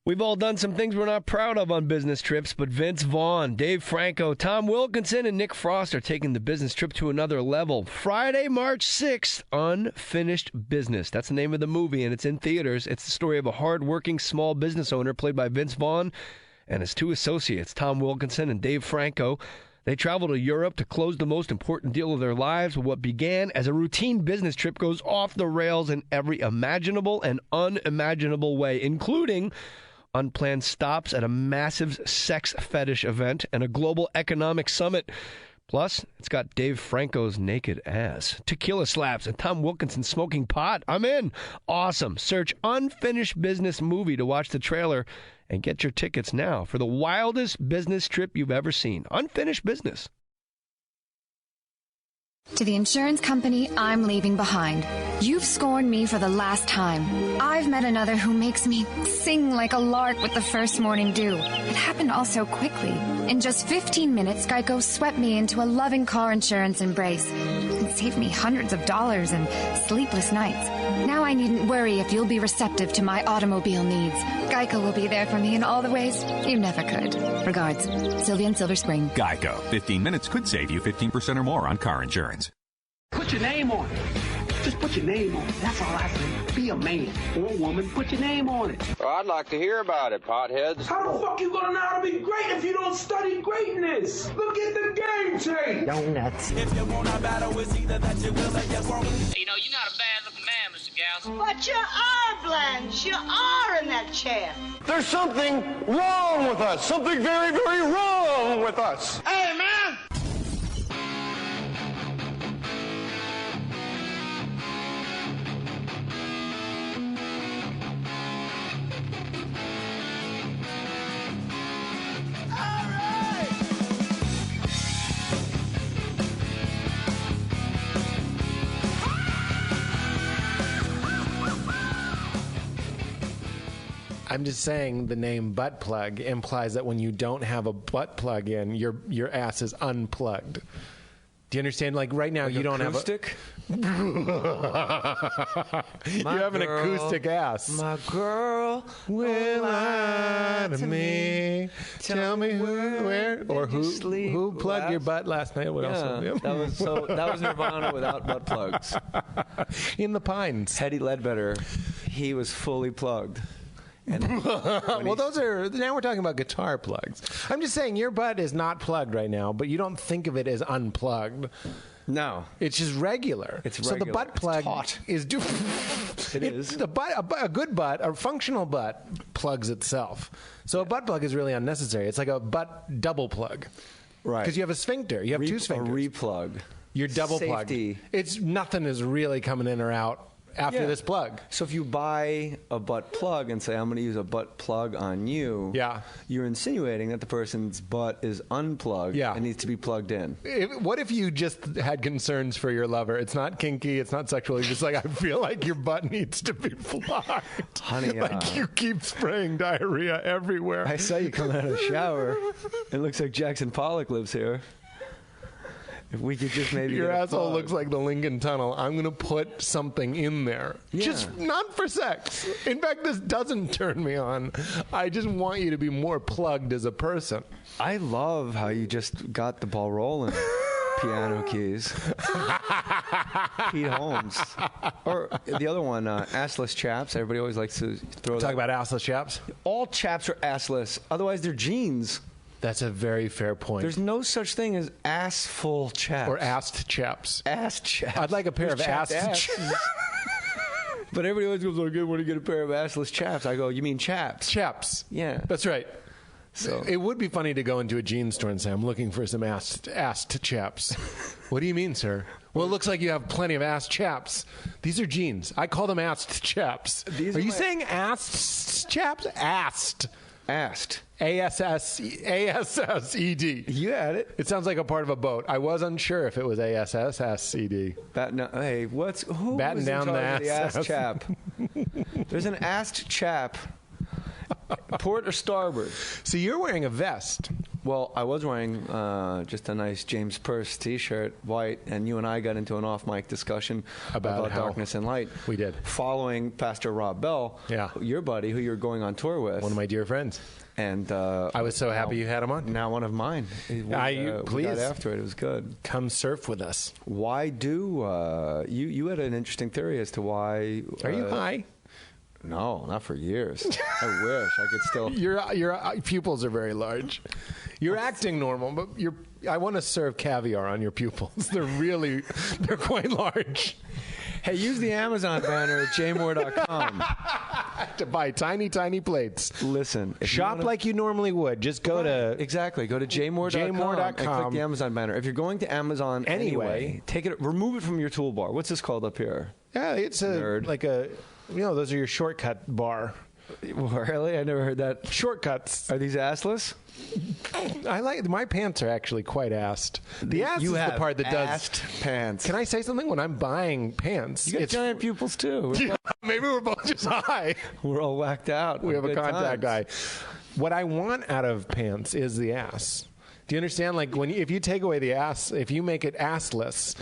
We've all done some things we're not proud of on business trips, but Vince Vaughn, Dave Franco, Tom Wilkinson, and Nick Frost are taking the business trip to another level. Friday, March 6th, Unfinished Business. That's the name of the movie, and it's in theaters. It's the story of a hard-working small business owner played by Vince Vaughn and his two associates, Tom Wilkinson and Dave Franco. They travel to Europe to close the most important deal of their lives. What began as a routine business trip goes off the rails in every imaginable and unimaginable way, including unplanned stops at a massive sex fetish event and a global economic summit. Plus, it's got Dave Franco's naked ass, tequila slaps, and Tom Wilkinson smoking pot. I'm in. Awesome. Search Unfinished Business Movie to watch the trailer and get your tickets now for the wildest business trip you've ever seen. Unfinished Business. To the insurance company I'm leaving behind. You've scorned me for the last time. I've met another who makes me sing like a lark with the first morning dew. It happened all so quickly. In just 15 minutes, Geico swept me into a loving car insurance embrace and saved me hundreds of dollars and sleepless nights. Now I needn't worry if you'll be receptive to my automobile needs. Geico will be there for me in all the ways you never could. Regards, Sylvia in Silver Spring. Geico. 15 minutes could save you 15% or more on car insurance. Put your name on it. Just put your name on it. That's all I say. Be a man or a woman. Put your name on it. Well, I'd like to hear about it, potheads. How the fuck you gonna know how to be great if you don't study greatness? Look at the game tape. Donuts. If you want a battle, it's either that you will or you won't. You know, you're not a bad-looking man, Mr. Gals. But you are, Blanche. You are in that chair. There's something wrong with us. Something very, very wrong with us. Hey, man. I'm just saying the name butt plug implies that when you don't have a butt plug in, your ass is unplugged. Do you understand? Like right now, like you don't acoustic? have you have an acoustic ass. My girl will lie to me. Tell me where or who plugged your butt last night? What else? That was Nirvana without butt plugs. In the Pines. Teddy Ledbetter, he was fully plugged. And well, those are, now we're talking about guitar plugs. I'm just saying your butt is not plugged right now, but you don't think of it as unplugged. No. It's just regular. It's regular. So the butt plug is... It is. A good butt, a functional butt, plugs itself. So a butt plug is really unnecessary. It's like a butt double plug. Right. Because you have a sphincter. You have two sphincters. A replug. You're double plugged. It's nothing is really coming in or out after this plug. So if you buy a butt plug and say, I'm going to use a butt plug on you, you're insinuating that the person's butt is unplugged and needs to be plugged in. What if you just had concerns for your lover? It's not kinky, it's not sexual. You're just like, I feel like your butt needs to be plugged. Honey, like you keep spraying diarrhea everywhere. I saw you come out of the shower. It looks like Jackson Pollock lives here. If we could just maybe your asshole looks like the Lincoln Tunnel. I'm going to put something in there. Yeah. Just not for sex. In fact, this doesn't turn me on. I just want you to be more plugged as a person. I love how you just got the ball rolling. Piano keys. Pete Holmes. Or the other one, assless chaps. Everybody always likes to throw Talk about assless chaps? All chaps are assless. Otherwise, they're jeans. That's a very fair point. There's no such thing as ass-full chaps. Or assed chaps. Ass chaps. I'd like a pair of assed chaps. But everybody always goes, I want to get a pair of assless chaps. I go, you mean chaps? Chaps. Yeah. That's right. So it would be funny to go into a jeans store and say, I'm looking for some assed chaps. What do you mean, sir? Well, it looks like you have plenty of ass chaps. These are jeans. I call them assed chaps. Are you saying assed chaps? Assed. Assed. A-S-S-E-D. You had it. It sounds like a part of a boat. I was unsure if it was A-S-S-S-E-D. Hey, who Batten down the ass chap? There's an assed chap. Port or starboard? So you're wearing a vest. Well, I was wearing just a nice James Pearce T-shirt, white, and you and I got into an off-mic discussion about darkness and light. We did. Following Pastor Rob Bell, your buddy, who you're going on tour with. One of my dear friends. And I was so happy you had him on. Now one of mine. Please. We got after it. It was good. Come surf with us. Why do you had an interesting theory as to why? Are you high? No, not for years. I wish I could still. Your pupils are very large. You're acting normal, but I want to serve caviar on your pupils. They're quite large. Hey, use the Amazon banner at jmohr.com to buy tiny, tiny plates. Listen. Shop like you normally would. Just go to... Exactly. Go to jmohr.com and click the Amazon banner. If you're going to Amazon anyway, remove it from your toolbar. What's this called up here? Yeah, it's those are your shortcut bar. Really? I never heard that. Shortcuts. Are these assless? My pants are actually quite assed. The ass is the part that does assed pants. Can I say something? When I'm buying pants, you got giant pupils too. Maybe we're both just high. We're all whacked out. We have a contact guy. What I want out of pants is the ass. Do you understand? Like if you take away the ass, if you make it assless.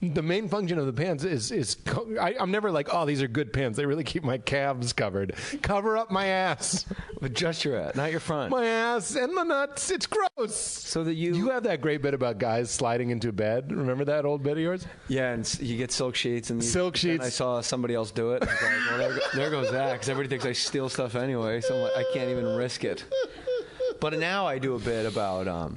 The main function of the pants is I'm never like, oh, these are good pants. They really keep my calves covered. Cover up my ass. But just your ass, not your front. My ass and my nuts. It's gross. So that you have that great bit about guys sliding into bed. Remember that old bit of yours? Yeah, and you get silk sheets. Silk sheets. I saw somebody else do it. I was like, well, there goes that, because everybody thinks I steal stuff anyway, so I'm like, I can't even risk it. But now I do a bit about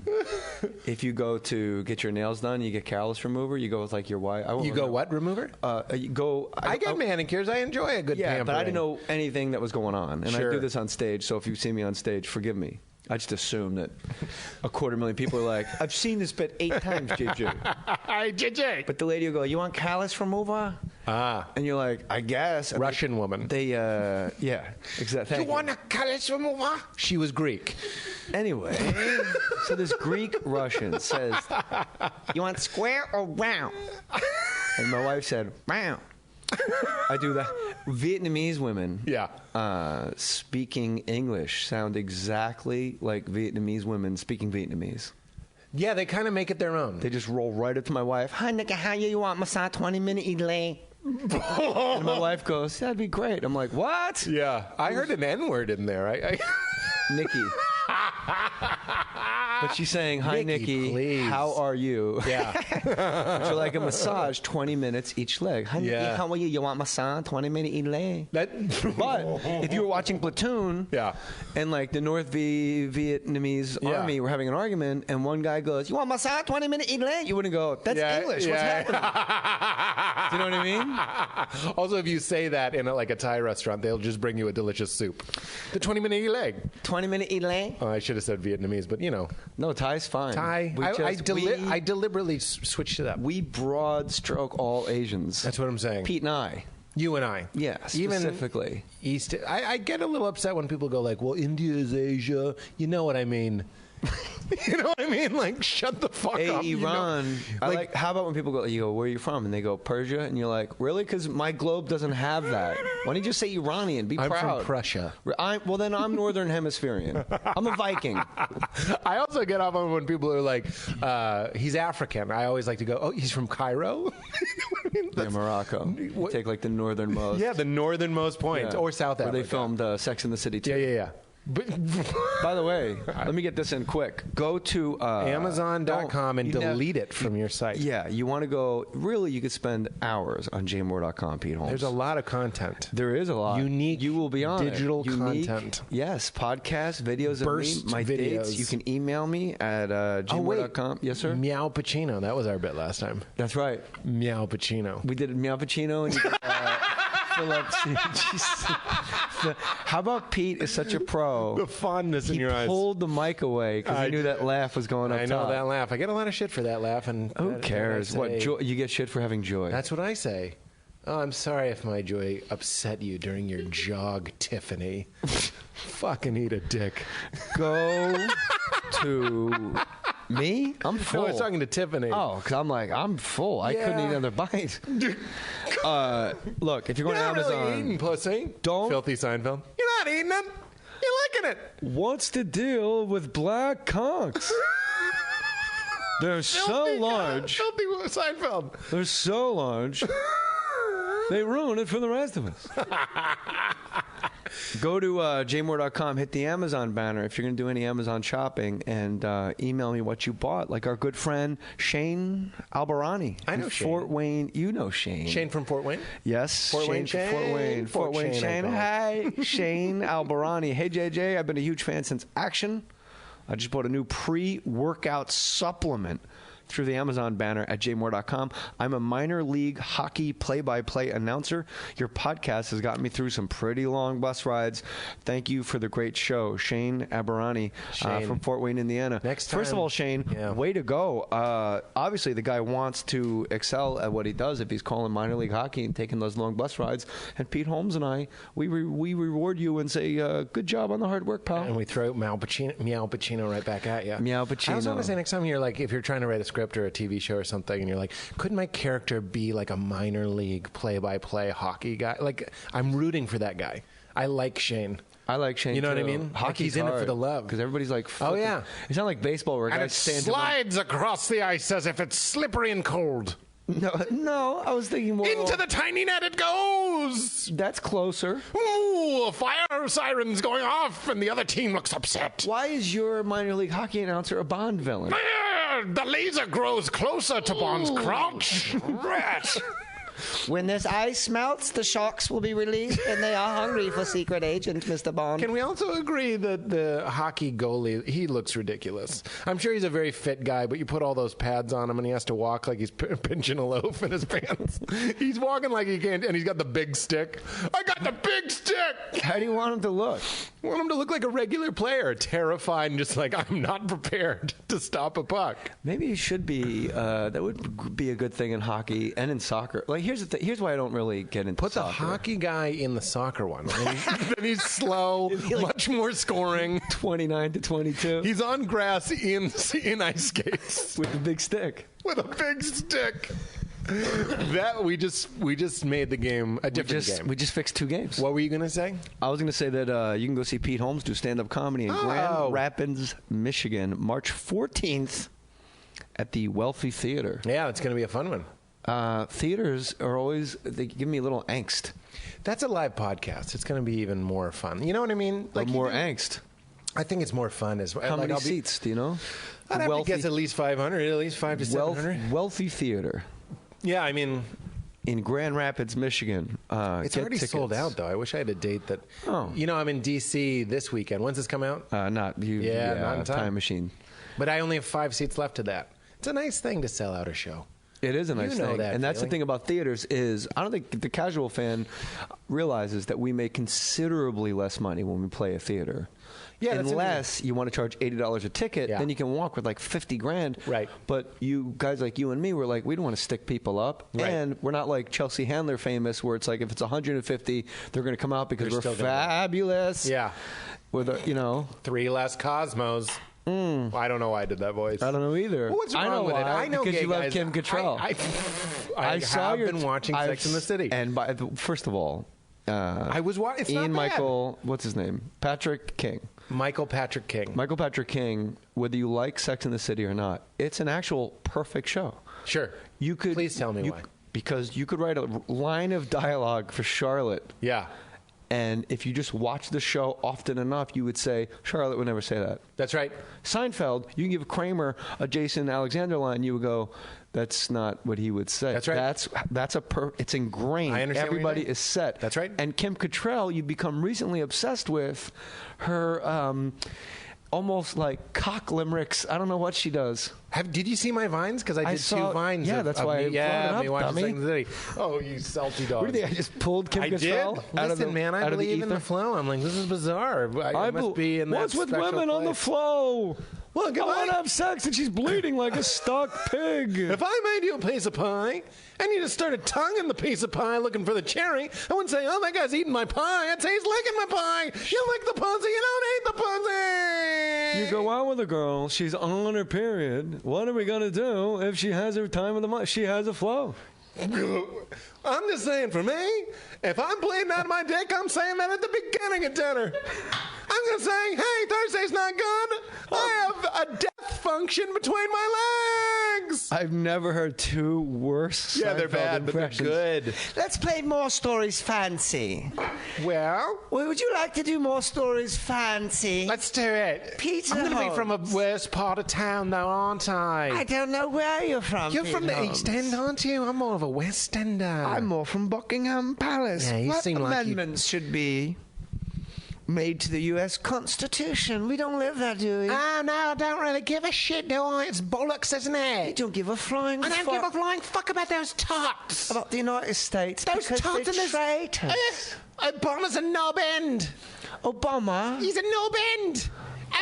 if you go to get your nails done, you get callus remover. You go with like your wife. You go what remover? You go. I get manicures. I enjoy a good pampering. But I didn't know anything that was going on, and sure. I do this on stage. So if you see me on stage, forgive me. I just assume that 250,000 people are like, I've seen this bit 8 times, JJ. JJ. But the lady will go, you want callus remover? And you're like, I guess. Russian woman. Yeah, exactly. You want a callus remover? She was Greek. Anyway, so this Greek Russian says, you want square or round? And my wife said, round. I do that. Vietnamese women speaking English sound exactly like Vietnamese women speaking Vietnamese. Yeah, they kind of make it their own. They just roll right up to my wife. Hi, nigga, how you want massage 20-minute delay? And my wife goes, that'd be great. I'm like, what? Yeah, I heard an N-word in there. Nikki. But she's saying, hi, Nikki, please. How are you? Yeah. So like a massage, 20 minutes each leg. Hi, Nikki, how are you? You want massage, 20-minute each leg? But if you were watching Platoon and like the North Vietnamese army were having an argument and one guy goes, you want massage, 20-minute each leg? You wouldn't go, that's English. What's happening? Do you know what I mean? Also, if you say that in a Thai restaurant, they'll just bring you a delicious soup. The 20-minute eat leg. 20-minute eat leg? Oh, I should have said Vietnamese, but you know. No, Thai's fine. Thai. I deliberately switched it up. We broad stroke all Asians. That's what I'm saying. Pete and I. You and I. Yeah, specifically. Even East. I get a little upset when people go like, well, India is Asia. You know what I mean. You know what I mean? Like, shut the fuck up. Iran. You know? How about when people go, you go, where are you from? And they go, Persia. And you're like, really? Because my globe doesn't have that. Why don't you just say Iranian? Be proud. I'm from Prussia. Well, then I'm Northern Hemispherian. I'm a Viking. I also get off on when people are like, he's African. I always like to go, oh, he's from Cairo? Yeah, Morocco. You take like the northernmost. Yeah, the northernmost point. Or South Africa. Where they filmed Sex and the City too. Yeah. By the way, let me get this in quick. Go to Amazon.com and delete it from your site. Yeah, you want to go. Really, you could spend hours on jmohr.com, Pete Holmes. There's a lot of content. There is a lot. Unique. You will be on digital content. Yes, podcasts, videos Burst of me, my videos. dates. You can email me at jmohr.com. Yes, sir. Meow Pacino. That was our bit last time. That's right. Meow Pacino. We did Meow Pacino and you did, Phillips. How about Pete is such a pro? The fondness in your eyes. He pulled the mic away because he knew that laugh was going up top. I know that laugh. I get a lot of shit for that laugh. And who cares? What joy, you get shit for having joy. That's what I say. Oh, I'm sorry if my joy upset you during your jog, Tiffany. Fucking eat a dick. Go to me? I'm full. No, I was talking to Tiffany. Oh, because I'm full. I couldn't eat another bite. Look, if you're going to Amazon, really eating pussy. Don't. Filthy Seinfeld. You're not eating them. You liking it. What's the deal with black cocks? They're so large. Filthy Seinfeld. They're so large. They ruin it for the rest of us. Go to jmohr.com, hit the Amazon banner if you're going to do any Amazon shopping, and email me what you bought. Like our good friend Shane Albarani. I know Shane. Fort Wayne. You know Shane. Shane from Fort Wayne? Yes. Fort Wayne Shane. Fort Wayne. Fort Wayne Shane. Hi, Shane Albarani. Hey, JJ. I've been a huge fan since Action. I just bought a new pre-workout supplement through the Amazon banner at jmohr.com. I'm a minor league hockey play-by-play announcer. Your podcast has gotten me through some pretty long bus rides. Thank you for the great show. Shane Aberani from Fort Wayne, Indiana. Next time. First of all, Shane, way to go. Obviously, the guy wants to excel at what he does if he's calling minor league hockey and taking those long bus rides. And Pete Holmes and I, we reward you and say, good job on the hard work, pal. And we throw Meow Pacino right back at you. Meow Pacino. I also want to say next time you're like, if you're trying to write a script or a TV show or something, and you're like, couldn't my character be like a minor league play-by-play hockey guy? Like, I'm rooting for that guy. I like Shane. I like Shane. You know too. what I mean? Hockey's in hard it for the love. Because everybody's like, oh yeah, it's not like baseball where and guys it stand slides across the ice as if it's slippery and cold. No, I was thinking more into the tiny net it goes. That's closer. Ooh, a fire siren's going off, and the other team looks upset. Why is your minor league hockey announcer a Bond villain? The laser grows closer to Bond's crotch. Rat. When this ice melts, the sharks will be released, and they are hungry for secret agent, Mr. Bond. Can we also agree that the hockey goalie, he looks ridiculous? I'm sure he's a very fit guy, but you put all those pads on him, and he has to walk like he's pinching a loaf in his pants. He's walking like he can't, and he's got the big stick. I got the big stick! How do you want him to look? I want him to look like a regular player, terrified and just like, I'm not prepared to stop a puck. Maybe he should be, that would be a good thing in hockey and in soccer. Like, here's the thing. Here's why I don't really get into Put soccer. The hockey guy in the soccer one. Then he's slow, much more scoring. 29 to 22. He's on grass in ice skates. With a big stick. With a big stick. That we just made the game a different game. We just fixed 2 games. What were you going to say? I was going to say that you can go see Pete Holmes do stand-up comedy in Grand Rapids, Michigan, March 14th at the Wealthy Theater. Yeah, it's going to be a fun one. Theaters are always, they give me a little angst. That's a live podcast. It's going to be even more fun. You know what I mean? Like more angst. I think it's more fun as well. How many seats, do you know? I'd have to guess at least 500, at least 500 to 700. Wealthy Theater. Yeah, I mean... in Grand Rapids, Michigan. It's already sold out, though. I wish I had a date that... Oh. You know, I'm in D.C. this weekend. When's this come out? Not in time machine. But I only have 5 seats left to that. It's a nice thing to sell out a show. It is a nice thing. And that's the thing about theaters is I don't think the casual fan realizes that we make considerably less money when we play a theater. Yeah, unless you want to charge $80 a ticket, then you can walk with like $50,000. Right. But you guys like you and me, we're like, we don't want to stick people up. Right. And we're not like Chelsea Handler famous where it's like if it's 150, they're going to come out because we're fabulous. Yeah. With a, 3 less Cosmos. I don't know why I did that voice. I don't know either. Well, what's wrong with it? I know because gay you love guys. Kim Cattrall. I saw have been watching Sex in the City. And first of all, I was watching. It's Ian not bad. Michael, what's his name? Patrick King. Michael Patrick King. Michael Patrick King. Whether you like Sex in the City or not, it's an actual perfect show. Sure. You could please tell me why. Because you could write a line of dialogue for Charlotte. Yeah. And if you just watch the show often enough, you would say, Charlotte would never say that. That's right. Seinfeld, you can give Kramer a Jason Alexander line, you would go, that's not what he would say. That's right. It's ingrained. I understand. Everybody is set. That's right. And Kim Cattrall, you become recently obsessed with her almost like cock limericks. I don't know what she does. Did you see my Vines? Because I did 2 Vines. Yeah, that's why I brought it up, dummy. Sex in the City. Oh, you salty dog. What do you think? I just pulled Kim Cattrall out of the man, I believe in the flow. I'm like, this is bizarre. I must be in that What's with women on the flow? Look, I want to have sex and she's bleeding like a stuck pig. If I made you a piece of pie and you just started tonguing the piece of pie looking for the cherry, I wouldn't say, oh, that guy's eating my pie. I'd say he's licking my pie. You lick the pussy, you don't eat the pussy. You go out with a girl, she's on her period. What are we going to do if she has her time of the month? She has a flow. I'm just saying, for me, if I'm bleeding out of my dick, I'm saying that at the beginning of dinner. I I'm going to say, hey, Thursday's not good. I have a death function between my legs. I've never heard two worse they're bad, impressions. but they're good. Let's play More Stories Fancy. Well, would you like to do More Stories Fancy? Let's do it. Peter I'm going to be Holmes. from a worse part of town, though, aren't I? I don't know where you're from, You're Pete from the Holmes. East End, aren't you? I'm more of a West Ender. I'm more from Buckingham Palace. Yeah, you what seem like you- amendments should be made to the U.S. Constitution? We don't live there, do we? Oh, no, I don't really give a shit, do I? It's bollocks, isn't it? You don't give a flying I don't fuck give a flying fuck about those tots. about the United States Those because tots they're and traitors. Obama's a knob end. Obama? He's a knob end.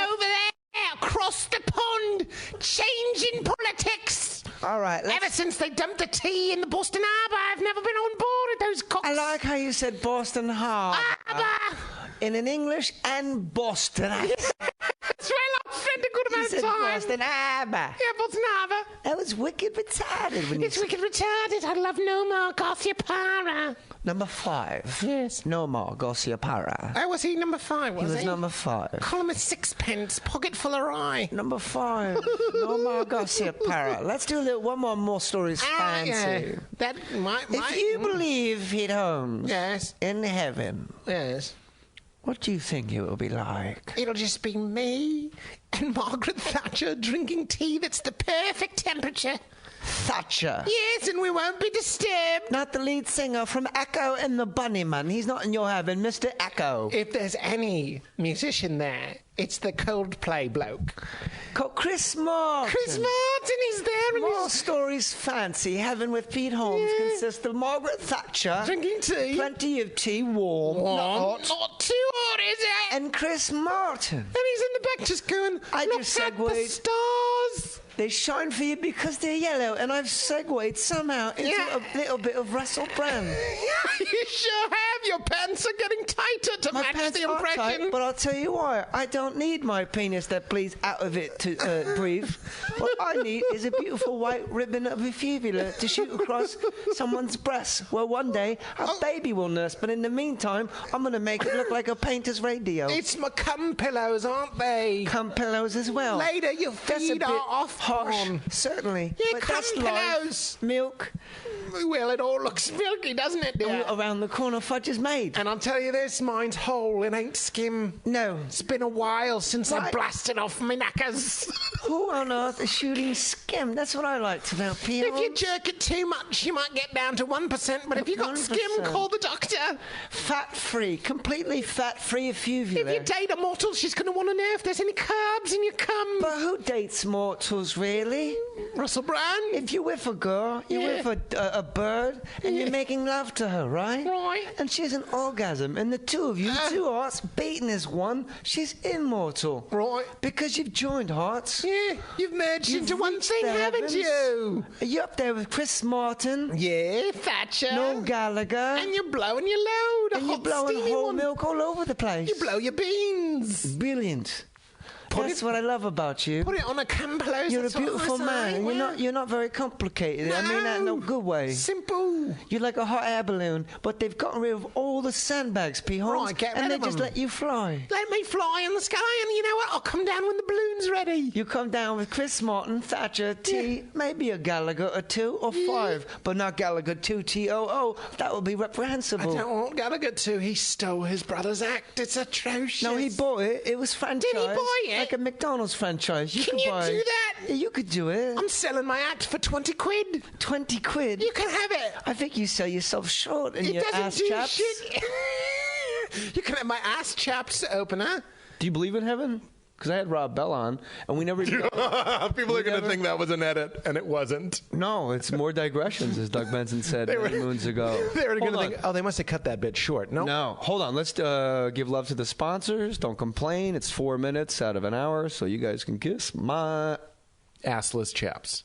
Over there, across the pond, changing politics. All right. Ever since they dumped the tea in the Boston Harbour, I've never been on board with those cocks. I like how you said Boston Harbour in an English and Boston accent. That's where I spent a good amount You of said time. Boston Harbour. Yeah, Boston Harbour. That was wicked retarded when you It's wicked retarded. I love no more Garcia Parra. Number 5. Yes. No more Garcia Parra. Oh, was he number 5, was He he? was number 5. Call him a sixpence, pocket full of rye. Number 5. No more Garcia Parra. Let's do one more stories fancy. Yeah. That might. If you believe, Pete Holmes, Yes. in heaven, Yes. what do you think it will be like? It'll just be me and Margaret Thatcher drinking tea that's the perfect temperature. Thatcher. Yes, and we won't be disturbed. Not the lead singer from Echo and the Bunnyman. He's not in your heaven, Mr. Echo. If there's any musician there, it's the Coldplay bloke. Chris Martin. Chris Martin, he's there. And More he's stories fancy. Heaven with Pete Holmes consists of Margaret Thatcher. drinking tea. Plenty of tea, warm, not hot. Not too hot, is it? And Chris Martin. And he's in the back just going, I look just at the segued. stars. They shine for you because they're yellow, and I've segued somehow into Yeah. a little bit of Russell Brand. You sure have. Your pants are getting tighter to My match pants the are impression. tight, but I'll tell you why. I don't need my penis that bleeds out of it to breathe. What I need is a beautiful white ribbon of a fibula to shoot across someone's breast, where one day a baby will nurse. But in the meantime, I'm going to make it look like a painter's radio. It's my cum pillows, aren't they? Cum pillows as well. Later, your That's a feet bit are off harsh, porn. certainly. Yeah, but cum that's life. pillows. Milk. Well, it all looks milky, doesn't it, dear? Around the corner, fudge is made. And I'll tell you this, mine's whole, it ain't skim. No. It's been a while since I Right. blasted off my knackers. Who on earth is shooting skim? That's what I like to know, Pete. If you jerk it too much, you might get down to 1%, but if you got 1%. skim, call the doctor. Fat-free, completely fat-free fuvula. If you date a mortal, she's going to want to know if there's any carbs in your cum. But who dates mortals, really? Russell Brand? If you're with a girl, you're Yeah. with a bird, and you're making love to her, right? Right. And she's an orgasm, and the two of you, two hearts, beating as one, she's immortal. Right. Because you've joined hearts. Yeah, you've merged You've into one reached thing, the haven't heavens. you? Are you up there with Chris Martin? Yeah, Thatcher. Noel Gallagher? And you're blowing your load. A And you're hot, blowing steamy whole one. milk all over the place. You blow your beans. Brilliant. That's what I love about you. Put it on a cum pillows. You're a that's what I beautiful say. man, and Well, you're not very complicated. I mean that in a good way. Simple. You're like a hot air balloon, but they've gotten rid of all the sandbags, P. Holmes, Right, get and rid they of just them. let you fly. Let me fly in the sky, and you know what? I'll come down when the balloon's ready. You come down with Chris Martin, Thatcher, T, maybe a Gallagher, a 2 or 5, but not Gallagher 2 TOO. That would be I reprehensible. don't want Gallagher to. He stole his brother's act. It's atrocious. No, he bought it. It was franchised. Did he buy it? Like a McDonald's franchise. Can could you buy. do that? Yeah, you could do it. I'm selling my act for 20 quid. 20 quid? You can have it. I think you sell yourself short in It your doesn't ass do chaps. shit. You can have my ass chaps opener. Do you believe in heaven? Because I had Rob Bell on, and we never... People are going to think that was an edit, and it wasn't. No, it's more digressions, as Doug Benson said many moons ago. They were going to Hold think, oh, they must have cut that bit short. No. No, hold on. Let's give love to the sponsors. Don't complain. It's 4 minutes out of an hour, so you guys can kiss my... Assless chaps.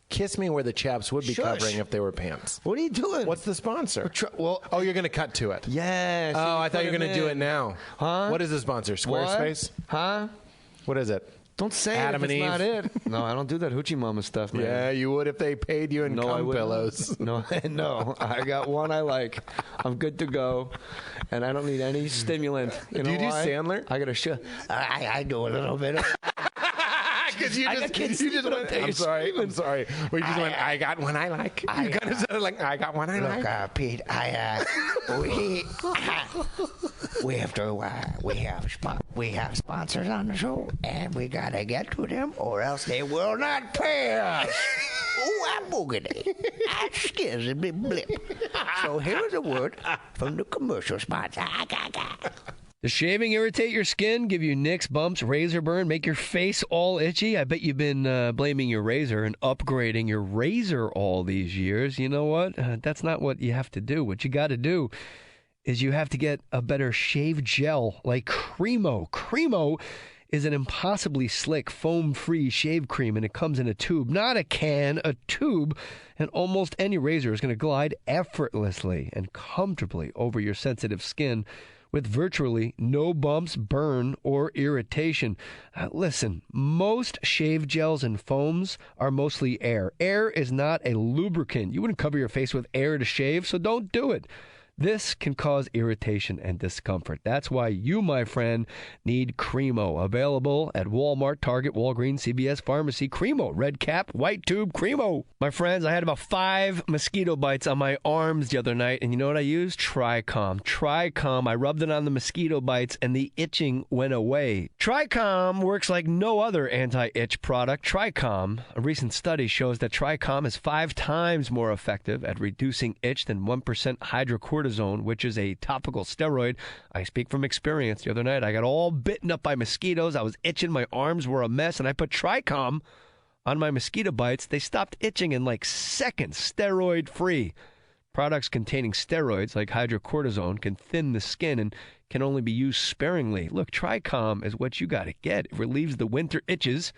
Kiss me where the chaps would be Shush. covering if they were pants. What are you doing? What's the sponsor? Well, Oh, you're going to cut to it. Yes. Oh, I thought you were going to do it now. Huh? What is the sponsor? Squarespace? Huh? What is it? Don't say Adam it if and it's not Eve. it. No, I don't do that hoochie mama stuff, man. Yeah, you would if they paid you in cum pillows. No, I got one I like. I'm good to go, and I don't need any stimulant. You know do you do why? Sandler? I got to I do a little bit of... Because you just went, I'm sorry. We just went, I got one I like. You kind of sounded like, I got one I like. Look, Pete, we have sponsors on the show, and we gotta get to them, or else they will not pay us. Oh, I'm boogity. That scares a bit blip. So here's a word from the commercial sponsor. Does shaving irritate your skin, give you nicks, bumps, razor burn, make your face all itchy? I bet you've been blaming your razor and upgrading your razor all these years. You know what? That's not what you have to do. What you got to do is you have to get a better shave gel like Cremo. Cremo is an impossibly slick, foam-free shave cream, and it comes in a tube, not a can, a tube. And almost any razor is going to glide effortlessly and comfortably over your sensitive skin, with virtually no bumps, burn, or irritation. Listen, most shave gels and foams are mostly air. Air is not a lubricant. You wouldn't cover your face with air to shave, so don't do it. This can cause irritation and discomfort. That's why you, my friend, need Cremo. Available at Walmart, Target, Walgreens, CVS Pharmacy. Cremo. Red cap, white tube, Cremo. My friends, I had about 5 mosquito bites on my arms the other night, and you know what I used? Tricom. Tricom. I rubbed it on the mosquito bites, and the itching went away. Tricom works like no other anti-itch product. Tricom, a recent study shows that Tricom is 5 times more effective at reducing itch than 1% hydrocortisone, which is a topical steroid. I speak from experience. The other night, I got all bitten up by mosquitoes. I was itching. My arms were a mess, and I put Tricom on my mosquito bites. They stopped itching in like seconds, steroid-free. Products containing steroids like hydrocortisone can thin the skin and can only be used sparingly. Look, Tricom is what you got to get. It relieves the winter itches.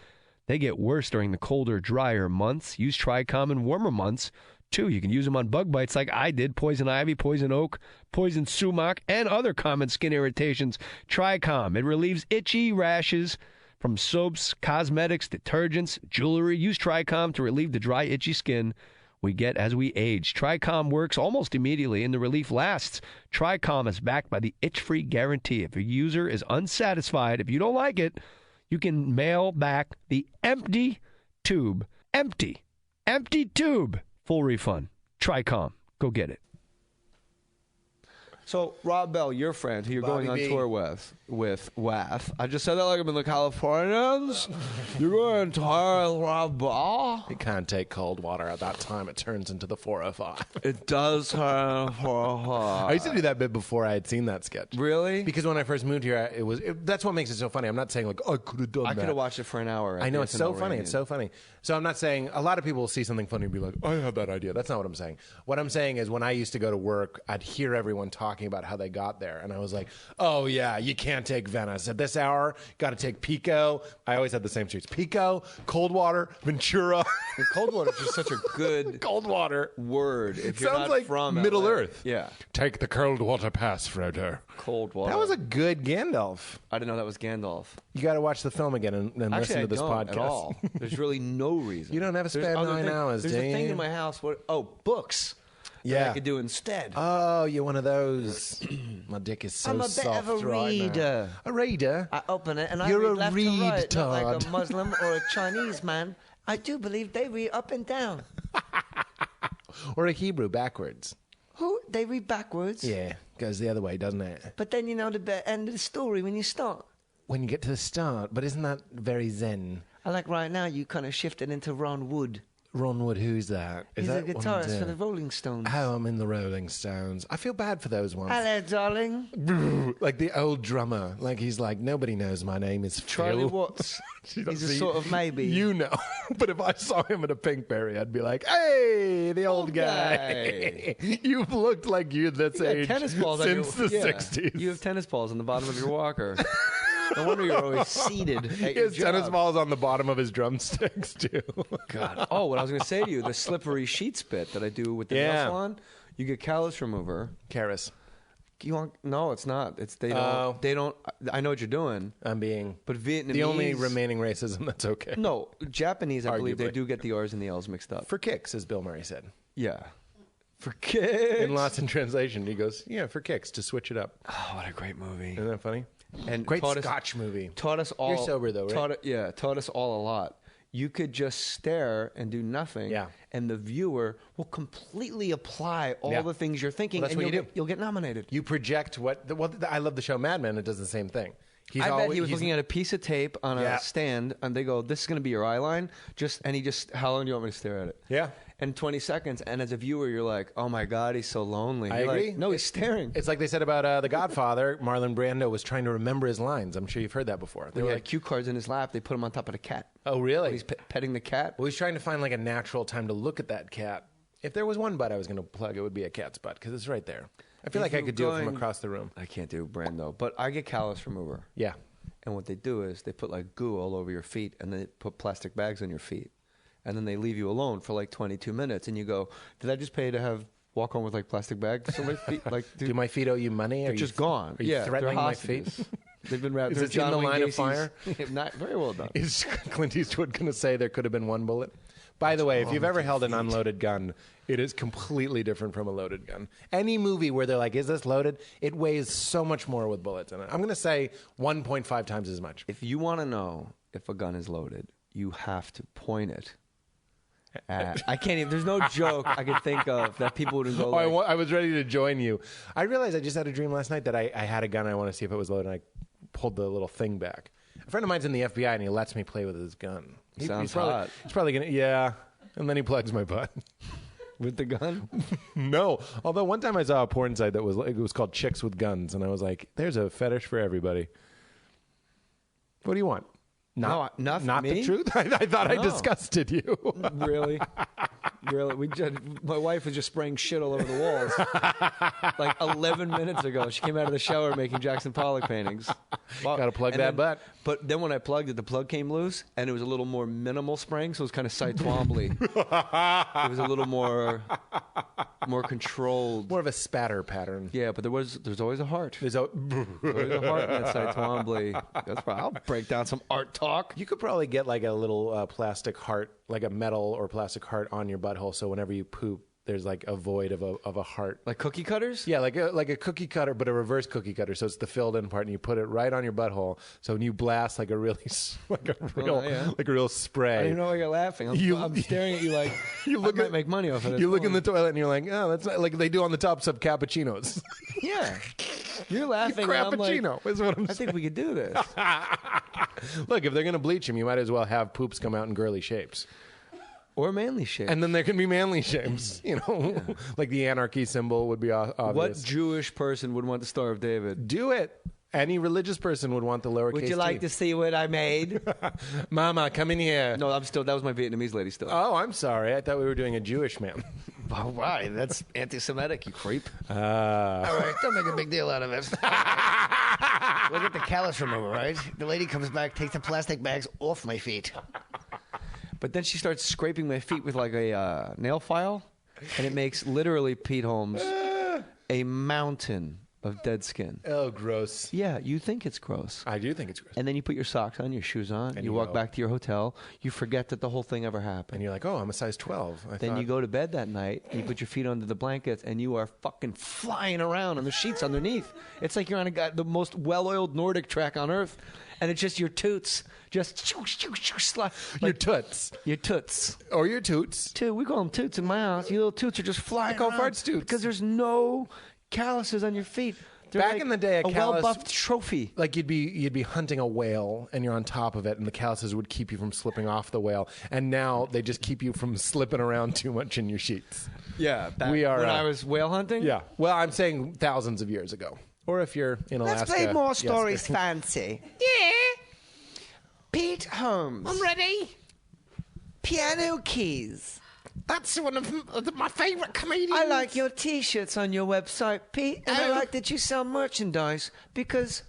They get worse during the colder, drier months. Use Tricom in warmer months, too. You can use them on bug bites like I did, poison ivy, poison oak, poison sumac, and other common skin irritations. Tricom. It relieves itchy rashes from soaps, cosmetics, detergents, jewelry. Use Tricom to relieve the dry, itchy skin we get as we age. Tricom works almost immediately, and the relief lasts. Tricom is backed by the itch-free guarantee. If a user is unsatisfied, if you don't like it, you can mail back the empty tube. Empty tube. Full refund. Tricom. Go get it. So, Rob Bell, your friend, who you're going on tour with WAF. I just said that like I'm in the Californians. You're going on tour with Rob Bell? You can't take cold water at that time. It turns into the 405. It does turn 405. I used to do that bit before I had seen that sketch. Really? Because when I first moved here, that's what makes it so funny. I'm not saying like, oh, I could have done that. I could have watched it for an hour. I know, it's so funny. It's so funny. So I'm not saying, a lot of people will see something funny and be like, I had that idea. That's not what I'm saying. What I'm saying is when I used to go to work, I'd hear everyone talking about how they got there. And I was like, oh, yeah, you can't take Venice. At this hour, got to take Pico. I always had the same streets. Pico, Coldwater, Ventura. And Coldwater is just such a good Coldwater word. If you're sounds not like from Middle LA. Earth. Yeah. Take the Coldwater Pass, Frodo. Coldwater. That was a good Gandalf. I didn't know that was Gandalf. You got to watch the film again and listen to this podcast. At all. There's really no reason. You don't have to spend 9 hours, do you? There's a thing in my house where, books. That I could do instead. Oh, you're one of those. My dick is so soft. I'm a bit of a reader. A reader? I open it and I You're read a left to right, not like read-tard. a Muslim or a Chinese man. I do believe they read up and down. Or a Hebrew backwards. Who? They read backwards? Yeah, goes the other way, doesn't it? But then you know the end of the story when you start. When you get to the start, but isn't that very zen? I like right now you kind of shifted into Ron Wood. Ron Wood, who's that? He's a guitarist for the Rolling Stones. Oh, I'm in the Rolling Stones. I feel bad for those ones. Hello, darling. Like the old drummer. Like he's like, nobody knows my name is Charlie Phil. Watts. He's a sort of maybe. You know. But if I saw him at a Pinkberry, I'd be like, hey, the old guy. You've looked like you're this age tennis balls since the 60s. You have tennis balls on the bottom of your walker. No wonder you're always seated at He your has tennis job. balls on the bottom of his drumsticks, too. God. Oh, what I was going to say to you, the slippery sheets bit that I do with the nail salon, you get callus remover. Karis. No, it's not. It's they don't. I know what you're doing. I'm being. But Vietnamese. The only remaining racism that's okay. No, Japanese. I believe they do get the R's and the L's mixed up. For kicks, as Bill Murray said. Yeah. For kicks. In Lost in Translation, he goes, "Yeah, for kicks to switch it up." Oh, what a great movie! Isn't that funny? And great Scotch movie. Taught us all. You're sober though, right? Taught us all a lot. You could just stare and do nothing, and the viewer will completely apply all the things you're thinking, well, that's and what you do. You'll get nominated. You project I love the show Mad Men. It does the same thing. I bet he was looking at a piece of tape on a stand, and they go, "This is going to be your eye line." How long do you want me to stare at it? Yeah. And 20 seconds, and as a viewer, you're like, "Oh my God, he's so lonely." I agree. No, he's staring. It's like they said about The Godfather. Marlon Brando was trying to remember his lines. I'm sure you've heard that before. They were like cue cards in his lap. They put him on top of the cat. Oh, really? He's petting the cat. Well, he's trying to find like a natural time to look at that cat. If there was one butt I was going to plug, it would be a cat's butt because it's right there. I feel like I could do it from across the room. I can't do Brando, but I get callus from Uber. Yeah. And what they do is they put like goo all over your feet, and they put plastic bags on your feet, and then they leave you alone for like 22 minutes, and you go, "Did I just pay to walk home with like plastic bags on my feet?" Like, do my feet owe you money? They're just gone. Are you threatening my feet? They've been wrapped. Is it in the line of fire? Not very well done. Is Clint Eastwood going to say there could have been one bullet? By the way, if you've ever held an unloaded gun, it is completely different from a loaded gun. Any movie where they're like, "Is this loaded?" It weighs so much more with bullets in it. I'm going to say 1.5 times as much. If you want to know if a gun is loaded, you have to point it. I can't even. There's no joke I could think of that people would go. I was ready to join you. I realized I just had a dream last night that I had a gun. I want to see if it was loaded. And I pulled the little thing back. A friend of mine's in the FBI, and he lets me play with his gun. Sounds hot. He's probably gonna, yeah. And then he plugs my butt with the gun. No, although one time I saw a porn site that was called Chicks with Guns, and I was like, "There's a fetish for everybody." What do you want? Not me? The truth. I thought I disgusted you. Really? My wife was just spraying shit all over the walls. Like 11 minutes ago, she came out of the shower making Jackson Pollock paintings. Got to plug that butt. But then when I plugged it, the plug came loose, and it was a little more minimal spraying, so it was kind of Cy Twombly. It was a little more controlled, more of a spatter pattern. Yeah, but there's always a heart. There's always a heart in that Cy Twombly. That's why I'll break down some art talk. You could probably get like a little plastic heart, like a metal or plastic heart on your butthole, so whenever you poop, there's like a void of a heart. Like cookie cutters? Yeah, like a cookie cutter, but a reverse cookie cutter. So it's the filled in part, and you put it right on your butthole. So when you blast like a real spray. I don't even know why you're laughing. I'm staring at you like I might make money off of it. You look in the toilet and you're like, "Oh, that's not, like they do on the tops of cappuccinos." Yeah, you're laughing. Crappuccino is what I'm saying. I think we could do this. Look, if they're going to bleach him, you might as well have poops come out in girly shapes. Or manly shapes. And then there can be manly shapes, like the anarchy symbol would be obvious. What Jewish person would want the Star of David? Do it. Any religious person would want the lowercase Would you like to see what I made? Mama, come in here. No, that was my Vietnamese lady still. Oh, I'm sorry. I thought we were doing a Jewish man. Oh, why? That's anti-Semitic, you creep. All right, don't make a big deal out of it. Look at the callus remover, right? The lady comes back, takes the plastic bags off my feet. But then she starts scraping my feet with like a nail file, and it makes literally, Pete Holmes, a mountain of dead skin. Oh, gross. Yeah, you think it's gross. I do think it's gross. And then you put your socks on, your shoes on, and you walk back to your hotel, you forget that the whole thing ever happened. And you're like, "Oh, I'm a size 12. Then you go to bed that night, and you put your feet under the blankets, and you are fucking flying around on the sheets underneath. It's like you're on the most well-oiled Nordic track on earth, and it's just your toots. Just like, your toots. Your toots. Or your toots. We call them toots in my house. Your little toots are just flying around. I call farts toots. Because there's no calluses on your feet. They're Back like in the day, a well-buffed trophy. Like you'd be hunting a whale, and you're on top of it, and the calluses would keep you from slipping off the whale. And now they just keep you from slipping around too much in your sheets. Yeah, when I was whale hunting? Yeah. Well, I'm saying thousands of years ago. Or if you're in Alaska. Let's play more stories fancy. Yeah. Pete Holmes. I'm ready. Piano keys. That's one of my favorite comedians. I like your T-shirts on your website, Pete, and I like that you sell merchandise because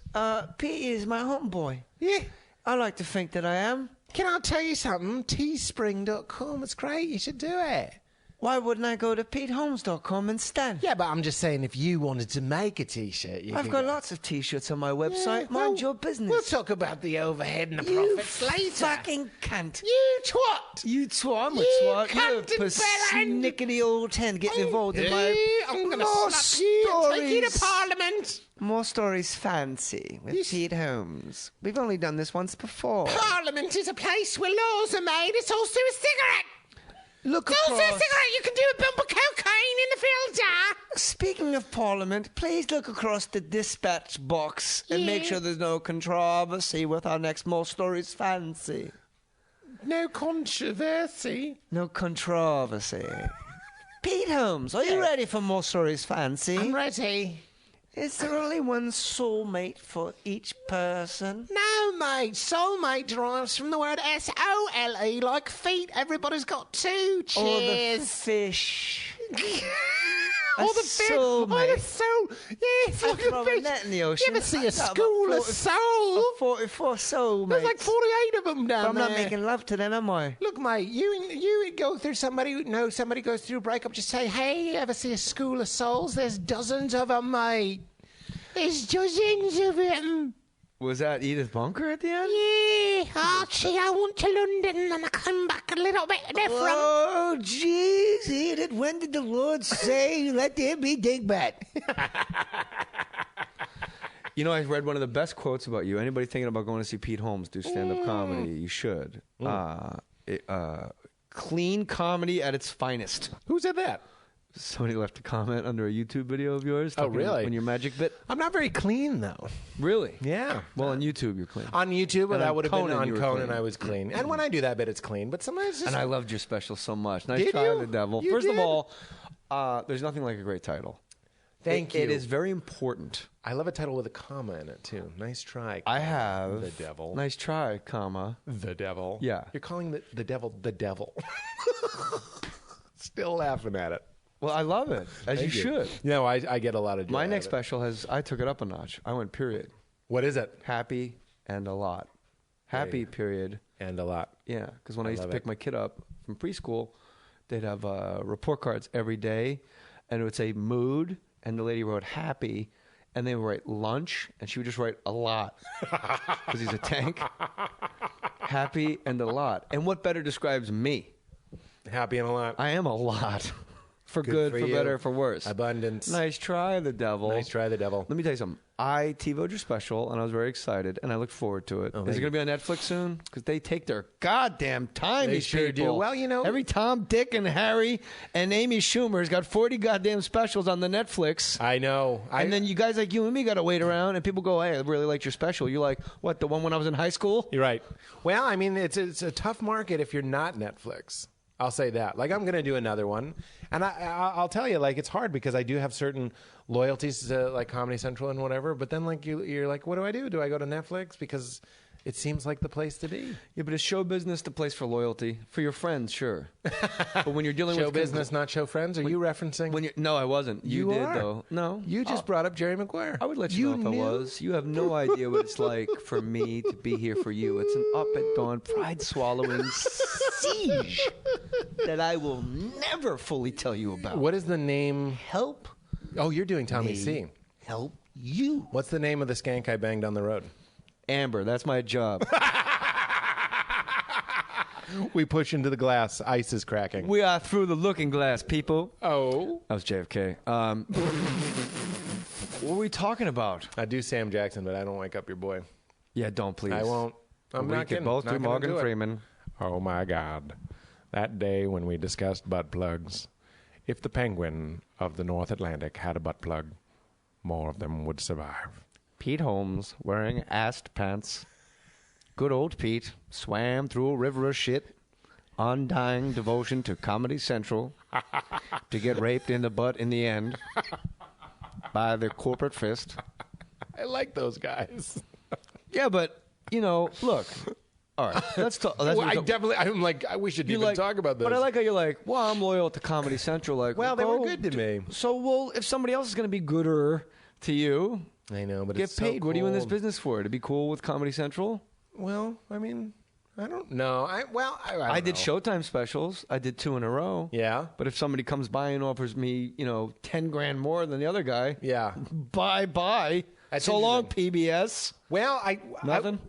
Pete is my homeboy. Yeah. I like to think that I am. Can I tell you something? Teespring.com. It's great. You should do it. Why wouldn't I go to PeteHolmes.com instead? Yeah, but I'm just saying, if you wanted to make a T-shirt, I've got lots of T-shirts on my website. Mind your business. We'll talk about the overhead and the profits later. Fucking cunt. You twat. You twat. I'm a twat. You're a persnickety old hen getting involved in my... I'm going to slap you and take you to Parliament. More Stories Fancy with Pete Holmes. We've only done this once before. Parliament is a place where laws are made. It's also a cigarette. Look It's also a across. cigarette. You can do a bump of cocaine in the filter. Speaking of Parliament, please look across the dispatch box and make sure there's no controversy with our next More Stories Fancy. No controversy. No controversy. Pete Holmes, are you ready for More Stories Fancy? I'm ready. Is there only one soulmate for each person? No, mate. Soulmate derives from the word S-O-L-E, like feet. Everybody's got two. Cheers. Or the fish. Or the fish. Or the soul. Yes, like a fish. Net in the ocean. You ever see a school of soul? 44 soulmates. There's like 48 of them down I'm there. not making love to them, am I? Look, mate, you go through somebody goes through a breakup, just say, hey, you ever see a school of souls? There's dozens of them, mate. There's dozens of them. Was that Edith Bunker at the end? Yeah, Archie, I went to London and I come back a little bit different. Oh, jeez, Edith, when did the Lord say, let there be Dingbat? You know, I read one of the best quotes about you. Anybody thinking about going to see Pete Holmes do stand-up comedy, you should. Clean comedy at its finest. Who said that? Somebody left a comment under a YouTube video of yours. Oh, really? On your magic bit? I'm not very clean, though. Really? Yeah. Well, on YouTube, you're clean. On YouTube, And that on would have been Conan, on you were Conan, clean. I was clean. And when I do that bit, it's clean. But sometimes it's just... And I loved your special so much. Nice Did try, you? the devil. You First did? of all, there's nothing like a great title. Thank you. It is very important. I love a title with a comma in it, too. Nice try. I have... The devil. Nice try, comma. The devil. Yeah. You're calling the devil the devil. Still laughing at it. Well, I love it, as you should. You know, I get a lot of joy My out next of it. special I took it up a notch. I went period. What is it? Happy and a lot. Happy, period. And a lot. Yeah, because when I used to love pick it. my kid up from preschool, they'd have report cards every day, and it would say mood, and the lady wrote happy, and they would write lunch, and she would just write a lot, because he's a tank. Happy and a lot. And what better describes me? Happy and a lot. I am a lot. For good, for you. better, for worse. Abundance. Nice try, the devil. Nice try, the devil. Let me tell you something. I TiVoed your special, and I was very excited, and I look forward to it. Is it going to be on Netflix soon? Because they take their goddamn time, They these sure do. people. Well, you know- Every Tom, Dick, and Harry and Amy Schumer's got 40 goddamn specials on the Netflix. I know. And then you guys like you and me got to wait around, and people go, hey, I really liked your special. You're like, what, the one when I was in high school? You're right. Well, I mean, it's a tough market if you're not Netflix. I'll say that. Like, I'm going to do another one. And I'll tell you, like, it's hard because I do have certain loyalties to, like, Comedy Central and whatever. But then, like, you're like, what do I do? Do I go to Netflix? Because it seems like the place to be. Yeah, but is show business the place for loyalty? For your friends, sure. But when you're dealing Show with... business, not show friends? Are you referencing? No, I wasn't. You did, are. though. No. You just brought up Jerry Maguire. I would let you know if I was. You have no idea what it's like for me to be here for you. It's an up at dawn, pride-swallowing siege that I will never fully tell you about. What is the name? Help Oh, you're doing Tommy me C. help you. What's the name of the skank I banged on the road? Amber, that's my job. We push into the glass. Ice is cracking. We are through the looking glass, people. Oh. That was JFK. What were we talking about? I do Sam Jackson, but I don't wake up your boy. Yeah, don't please. I won't. I'm we not could kidding. both Not do gonna Morgan do it. Freeman. Oh, my God. That day when we discussed butt plugs, if the penguin of the North Atlantic had a butt plug, more of them would survive. Pete Holmes wearing ass pants. Good old Pete swam through a river of shit, undying devotion to Comedy Central, to get raped in the butt in the end by the corporate fist. I like those guys. Yeah, but, you know, look. All right, let's talk. Well, I'm like, we should even talk about this. But I like how you're like, well, I'm loyal to Comedy Central. Like, Well, they were good to me. So, well, if somebody else is going to be gooder to you, I know, but get it's so paid. What are you in this cold. business for? To be cool with Comedy Central? Well, I mean, I don't know. I I did know. Showtime specials. I did 2 in a row. Yeah. But if somebody comes by and offers me, $10,000 more than the other guy, bye. So long, PBS. Well, nothing.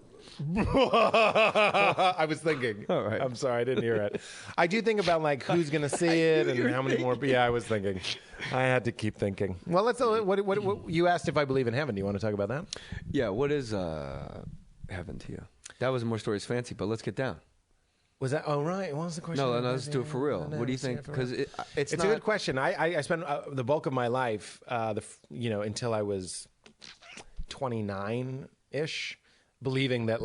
I was thinking. All right. I'm sorry, I didn't hear it. I do think about like who's going to see it and how many more. Yeah, I was thinking. I had to keep thinking. Well, let's. What you asked if I believe in heaven. Do you want to talk about that? Yeah. What is heaven to you? That was More Stories Fancy, but let's get down. Was that? Oh, right. What was the question? No, let's do it for real. What do you think? Because it's a good question. I spent the bulk of my life, until I was 29-ish, believing that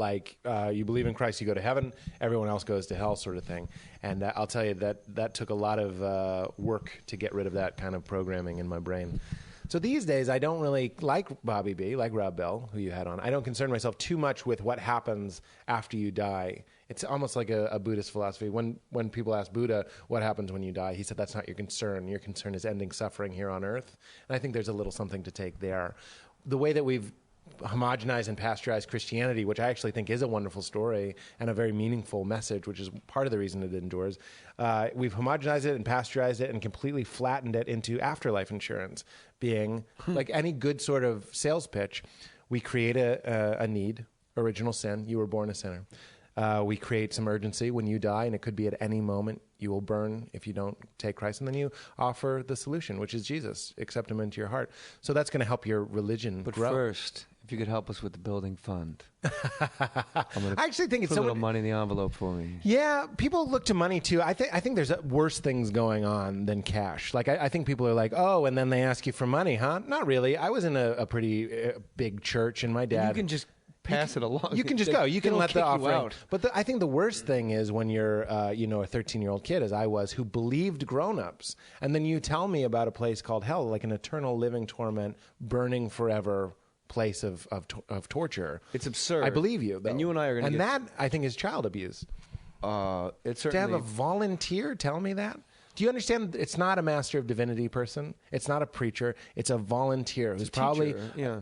you believe in Christ, you go to heaven, everyone else goes to hell, sort of thing. And I'll tell you that took a lot of work to get rid of that kind of programming in my brain. So these days, I don't really like Bobby B, like Rob Bell, who you had on. I don't concern myself too much with what happens after you die. It's almost like a Buddhist philosophy. When people ask Buddha, what happens when you die, he said, that's not your concern. Your concern is ending suffering here on earth. And I think there's a little something to take there. The way that we've homogenized and pasteurized Christianity, which I actually think is a wonderful story and a very meaningful message, which is part of the reason it endures. We've homogenized it and pasteurized it and completely flattened it into afterlife insurance, being like any good sort of sales pitch. We create a need, original sin. You were born a sinner. We create some urgency when you die, and it could be at any moment you will burn if you don't take Christ. And then you offer the solution, which is Jesus. Accept him into your heart. So that's going to help your religion grow. But first, if you could help us with the building fund. I actually think it's put a little money in the envelope for me. Yeah, people look to money too. I think there's worse things going on than cash. Like I think people are like, oh, and then they ask you for money, huh? Not really. I was in a pretty big church, and my dad. And you can just pass it along. You can just go. You can let the offering out. But I think the worst thing is when you're, a 13-year-old kid, as I was, who believed grown-ups, and then you tell me about a place called hell, like an eternal living torment, burning forever place of torture. It's absurd. I believe you, though. And you and I are going to. And that, I think, is child abuse. It's certainly to have a volunteer tell me that. Do you understand? It's not a Master of Divinity person. It's not a preacher. It's a volunteer who's probably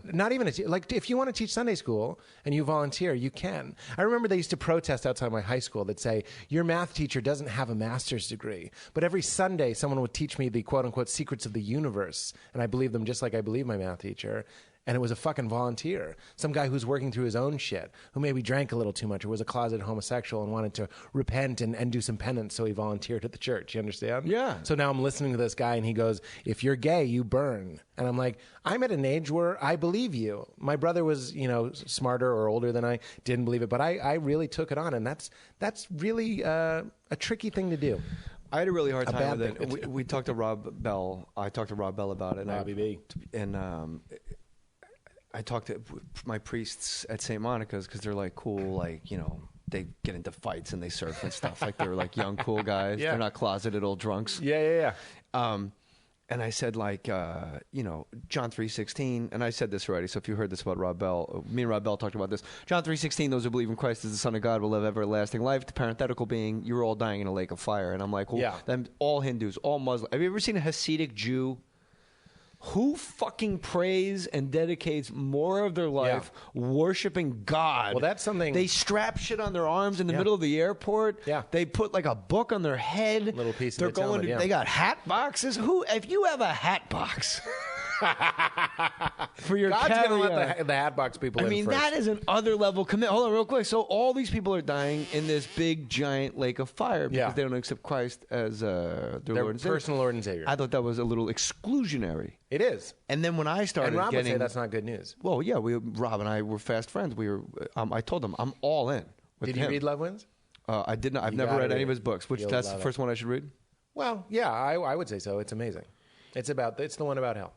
not even like if you want to teach Sunday school and you volunteer, you can. I remember they used to protest outside my high school that say your math teacher doesn't have a master's degree, but every Sunday someone would teach me the quote unquote secrets of the universe, and I believe them just like I believe my math teacher. And it was a fucking volunteer. Some guy who's working through his own shit, who maybe drank a little too much or was a closeted homosexual and wanted to repent and do some penance, so he volunteered at the church. You understand? Yeah. So now I'm listening to this guy, and he goes, if you're gay, you burn. And I'm like, I'm at an age where I believe you. My brother was, smarter or older than I, didn't believe it, but I really took it on, and that's really a tricky thing to do. I had a really hard time with it. We talked to Rob Bell. I talked to Rob Bell about it. Robbie B. And I talked to my priests at St. Monica's because they're like cool, they get into fights and they surf and stuff. Like they're like young, cool guys. Yeah. They're not closeted old drunks. Yeah. And I said John 3:16, and I said this already, so if you heard this about Rob Bell, me and Rob Bell talked about this. John 3:16, those who believe in Christ as the Son of God will have everlasting life. The parenthetical being, you're all dying in a lake of fire. And I'm like, well, then all Hindus, all Muslims. Have you ever seen a Hasidic Jew? Who fucking prays and dedicates more of their life worshiping God? Well, that's something. They strap shit on their arms in the middle of the airport. Yeah. They put like a book on their head. Little piece of They're its helmet, They got hat boxes. If you have a hat box for your God's carry-on, going to let the hat box people in first. that is an other level commitment. Hold on real quick. So all these people are dying in this big, giant lake of fire because they don't accept Christ as their Lord and Savior. Personal Lord and Savior. I thought that was a little exclusionary. It is. And then when I started and Rob getting... would say that's not good news. Well, yeah, Rob and I were fast friends. We were. I told him, I'm all in with him. Did you read Love Wins? I did not. I've never read any of his books. That's the first one I should read? Well, yeah, I would say so. It's amazing. It's the one about hell.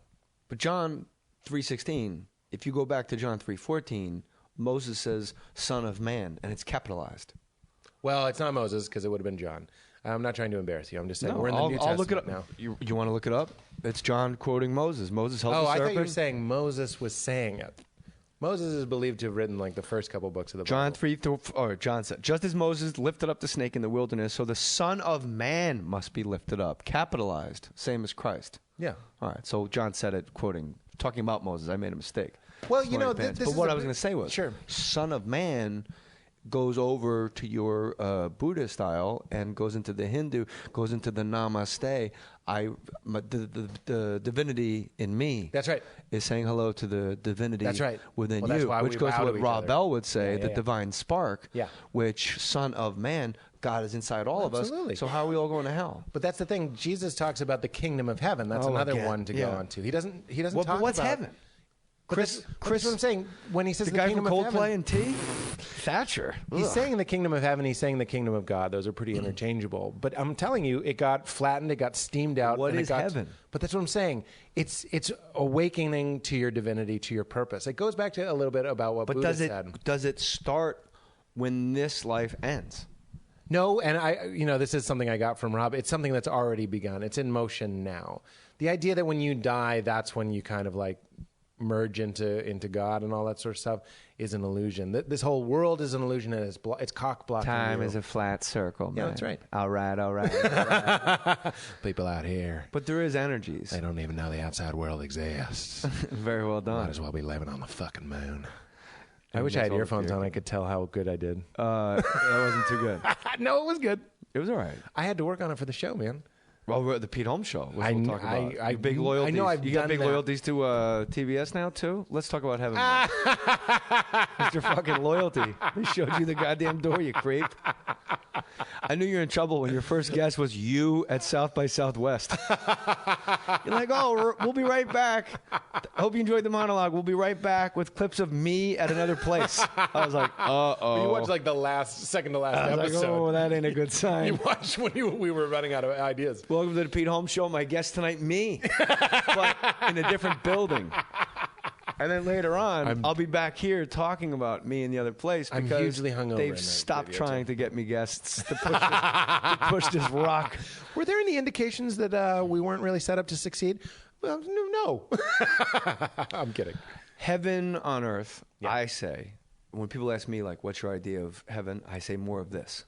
But John 3:16, if you go back to John 3:14, Moses says, Son of Man, and it's capitalized. Well, it's not Moses because it would have been John. I'm not trying to embarrass you. I'm just saying we're in the New I'll Testament look it up now. You want to look it up? It's John quoting Moses. Moses held the serpent. I thought you were saying Moses was saying it. Moses is believed to have written like the first couple books of the Bible. John said, just as Moses lifted up the snake in the wilderness, so the Son of Man must be lifted up. Capitalized, same as Christ. Yeah. All right. So John said it, talking about Moses. I made a mistake. Well, but what I was going to say was, sure. Son of Man, goes over to your Buddhist style and goes into the Hindu, goes into the Namaste. The divinity in me. That's right. Is saying hello to the divinity. That's right. Within Well, that's you, why which we goes bow to to what each Rob other. Bell would say, the yeah. divine spark. Yeah. Which Son of Man, God is inside all of us. So how are we all going to hell? But that's the thing. Jesus talks about the kingdom of heaven. That's another one to go on to. He doesn't Well, talk but what's about heaven? Chris, that's what I'm saying. When he says the guy kingdom from of heaven, Coldplay and T, Thatcher. he's saying the kingdom of heaven. He's saying the kingdom of God. Those are pretty interchangeable. But I'm telling you, it got flattened. It got steamed out. What is heaven? But that's what I'm saying. It's awakening to your divinity, to your purpose. It goes back to a little bit about what Buddha said. Does it start when this life ends? No, and this is something I got from Rob. It's something that's already begun. It's in motion now. The idea that when you die, that's when you kind of like merge into God and all that sort of stuff is an illusion. This whole world is an illusion, and it's cock blocking. Time is a flat circle, man. Yeah, that's right. All right. People out here. But there is energies. They don't even know the outside world exists. Very well done. Might as well be living on the fucking moon. I wish I had earphones on. I could tell how good I did. That wasn't too good. No, it was good. It was all right. I had to work on it for the show, man. Well, we're at the Pete Holmes show. We'll talk about big loyalties. I know I've you got done big that. loyalties to TBS now too. Let's talk about heaven. It's your fucking loyalty. They showed you the goddamn door, you creep. I knew you were in trouble when your first guest was you at South by Southwest. You're like, we'll be right back. I hope you enjoyed the monologue. We'll be right back with clips of me at another place. I was like, uh-oh. You watched like the second to last I was episode. like, that ain't a good sign. You watched when we were running out of ideas. Welcome to the Pete Holmes Show. My guest tonight, me, but in a different building. And then later on, I'll be back here talking about me in the other place because I'm hugely hungover. They've stopped trying to get me guests to push this rock. Were there any indications that we weren't really set up to succeed? Well, no. I'm kidding. Heaven on earth, yeah. I say, when people ask me, like, what's your idea of heaven? I say more of this.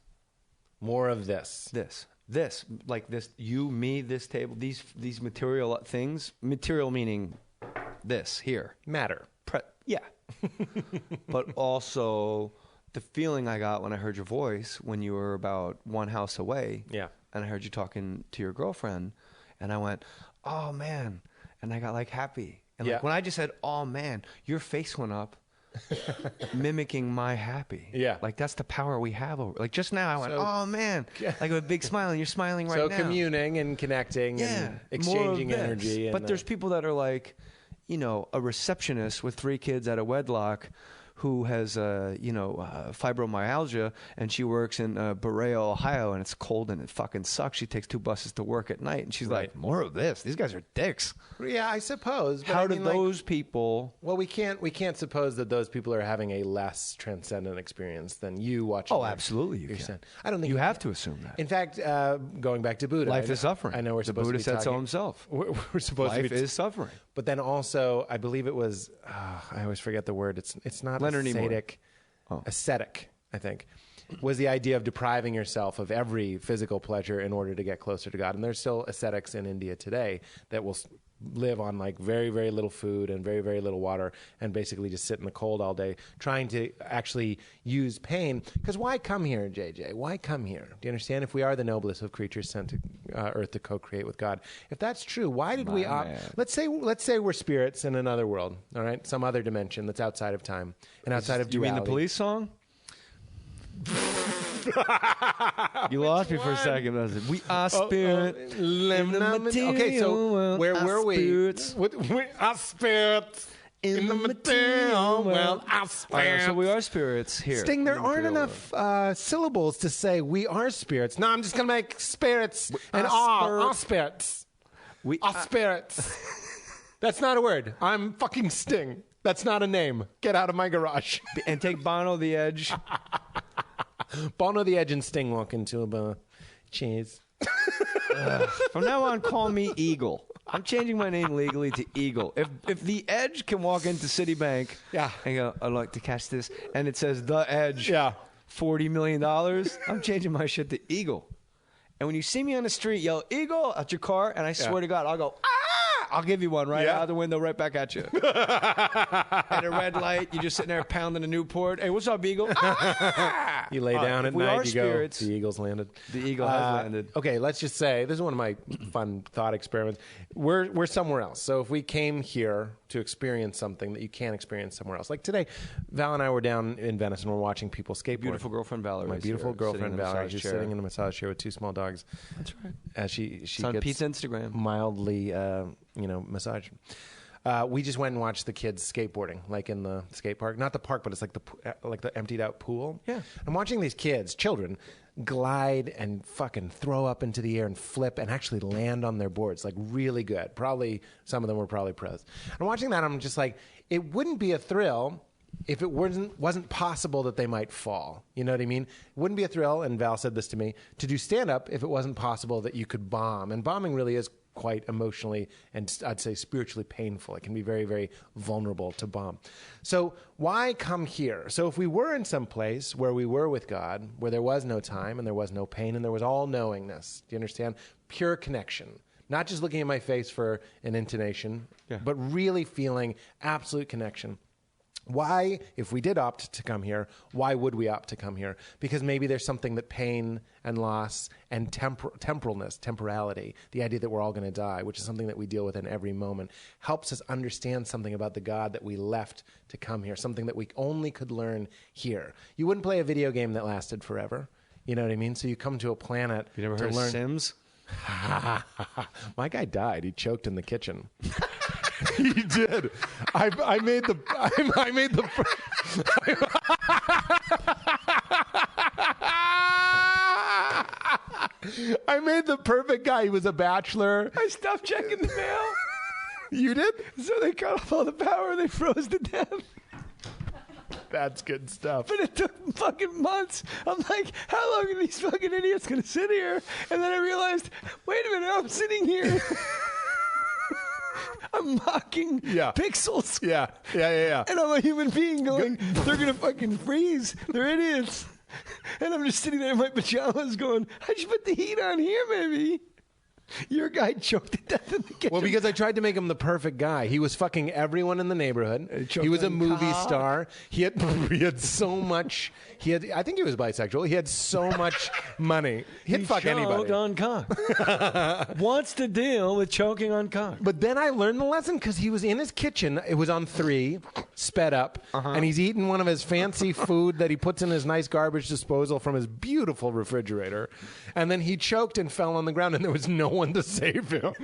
More of this. This, like this, you, me, this table, these material things. Material meaning this here. Matter. Yeah. But also the feeling I got when I heard your voice when you were about one house away. Yeah. And I heard you talking to your girlfriend, and I went, oh, man. And I got, like, happy. And like, when I just said, oh, man, your face went up. Mimicking my happy. Yeah. Like, that's the power we have over. Like, just now I went, oh, man. Like, with a big smile, and you're smiling right now. So communing and connecting and exchanging energy. But there's people that are like, a receptionist with 3 kids out of wedlock who has, fibromyalgia, and she works in Berea, Ohio, and it's cold and it fucking sucks. She takes 2 buses to work at night, and she's like, more of this. These guys are dicks. Yeah, I suppose. But How do those people... Well, we can't suppose that those people are having a less transcendent experience than you watching. Oh, absolutely you can. I don't think you have to assume that. In fact, going back to Buddha... Life is suffering. I know we're supposed to be Buddha said so himself. We're supposed to be... Life is suffering. But then also, I believe it was... I always forget the word. It's not Leonard ascetic. Ascetic, I think, was the idea of depriving yourself of every physical pleasure in order to get closer to God. And there's still ascetics in India today that will live on like very, very little food and very, very little water and basically just sit in the cold all day trying to actually use pain. Because why come here, JJ? Why come here? Do you understand? If we are the noblest of creatures sent to earth to co-create with God, if that's true, why did we let's say we're spirits in another world, all right? Some other dimension that's outside of time and outside of duality. You mean the Police song? You lost me for a second. We are spirit. Okay, so where were we? We are spirits in the material world. Our spirits. So we are spirits here. Sting, there aren't enough syllables to say we are spirits. No, I'm just going to make spirits and our spirits. We are spirits. That's not a word. I'm fucking Sting. That's not a name. Get out of my garage. And take Bono the Edge. Bono the Edge and Sting walk into a cheese. From now on, call me Eagle. I'm changing my name legally to Eagle. If the Edge can walk into Citibank and go, I'd like to catch this, and it says The Edge, $40 million, I'm changing my shit to Eagle. And when you see me on the street, yell, Eagle, at your car, and I swear to God, I'll go, ah! I'll give you one out the window right back at you. At a red light, you're just sitting there pounding a Newport. Hey, what's up, Eagle? Ah! You lay down at we night, are you spirits, go, the eagle's landed. The eagle has landed. Okay, let's just say, this is one of my fun thought experiments. We're somewhere else. So if we came here to experience something that you can't experience somewhere else. Like today, Val and I were down in Venice and we're watching people skateboard. Beautiful girlfriend Valerie. My beautiful girlfriend Valerie. She's sitting in a massage chair with 2 small dogs. That's right. As she on gets Pete's Instagram. Mildly, massaged. We just went and watched the kids skateboarding, like in the skate park. Not the park, but it's like the emptied out pool. Yeah. I'm watching these kids, children, glide and fucking throw up into the air and flip and actually land on their boards, like really good. Probably some of them were probably pros. I'm watching that. I'm just like, it wouldn't be a thrill if it wasn't possible that they might fall. You know what I mean? It wouldn't be a thrill, and Val said this to me, to do stand-up if it wasn't possible that you could bomb. And bombing really is quite emotionally and I'd say spiritually painful. It can be very, very vulnerable to bomb. So why come here? So if we were in some place where we were with God, where there was no time and there was no pain and there was all knowingness, do you understand? Pure connection. Not just looking at my face for an intonation, but really feeling absolute connection. Why, if we did opt to come here, why would we opt to come here? Because maybe there's something that pain and loss and temporality, the idea that we're all going to die, which is something that we deal with in every moment, helps us understand something about the God that we left to come here, something that we only could learn here. You wouldn't play a video game that lasted forever. You know what I mean? So you come to a planet You never to heard learn. of Sims? My guy died. He choked in the kitchen. He did. I made the. I made the perfect guy. He was a bachelor. I stopped checking the mail. You did? So they cut off all the power and they froze to death. That's good stuff. But it took fucking months. I'm like, how long are these fucking idiots going to sit here? And then I realized, wait a minute, I'm sitting here. I'm mocking pixels. Yeah. And I'm a human being going, they're going to fucking freeze. They're idiots. And I'm just sitting there in my pajamas going, I should put the heat on here, maybe. Your guy choked to death in the kitchen. Well, because I tried to make him the perfect guy. He was fucking everyone in the neighborhood. He was a movie star. He had so much. I think he was bisexual. He had so much money. He'd fuck anybody. Choked on cock. Wants to deal with choking on cock. But then I learned the lesson because he was in his kitchen. It was on 3, sped up, and he's eating one of his fancy food that he puts in his nice garbage disposal from his beautiful refrigerator. And then he choked and fell on the ground, and there was no one to save him.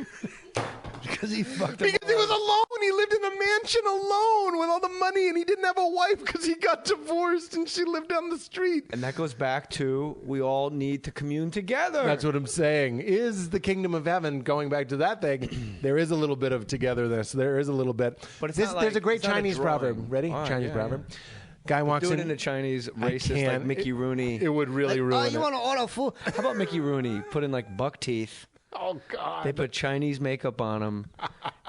Because he fucked him. Because he was alone. He lived in a mansion alone with all the money, and he didn't have a wife because he got divorced and she lived down the street. And that goes back to we all need to commune together. That's what I'm saying. Is the kingdom of heaven, going back to that thing, there is a little bit of togetherness. There is a little bit. But it's there's a great Chinese proverb. Ready? Chinese proverb. Guy walks in. Do it in a Chinese racist like Mickey Rooney. It would really ruin it. You want to auto fool? How about Mickey Rooney? Put in like buck teeth. Oh, God. They put Chinese makeup on him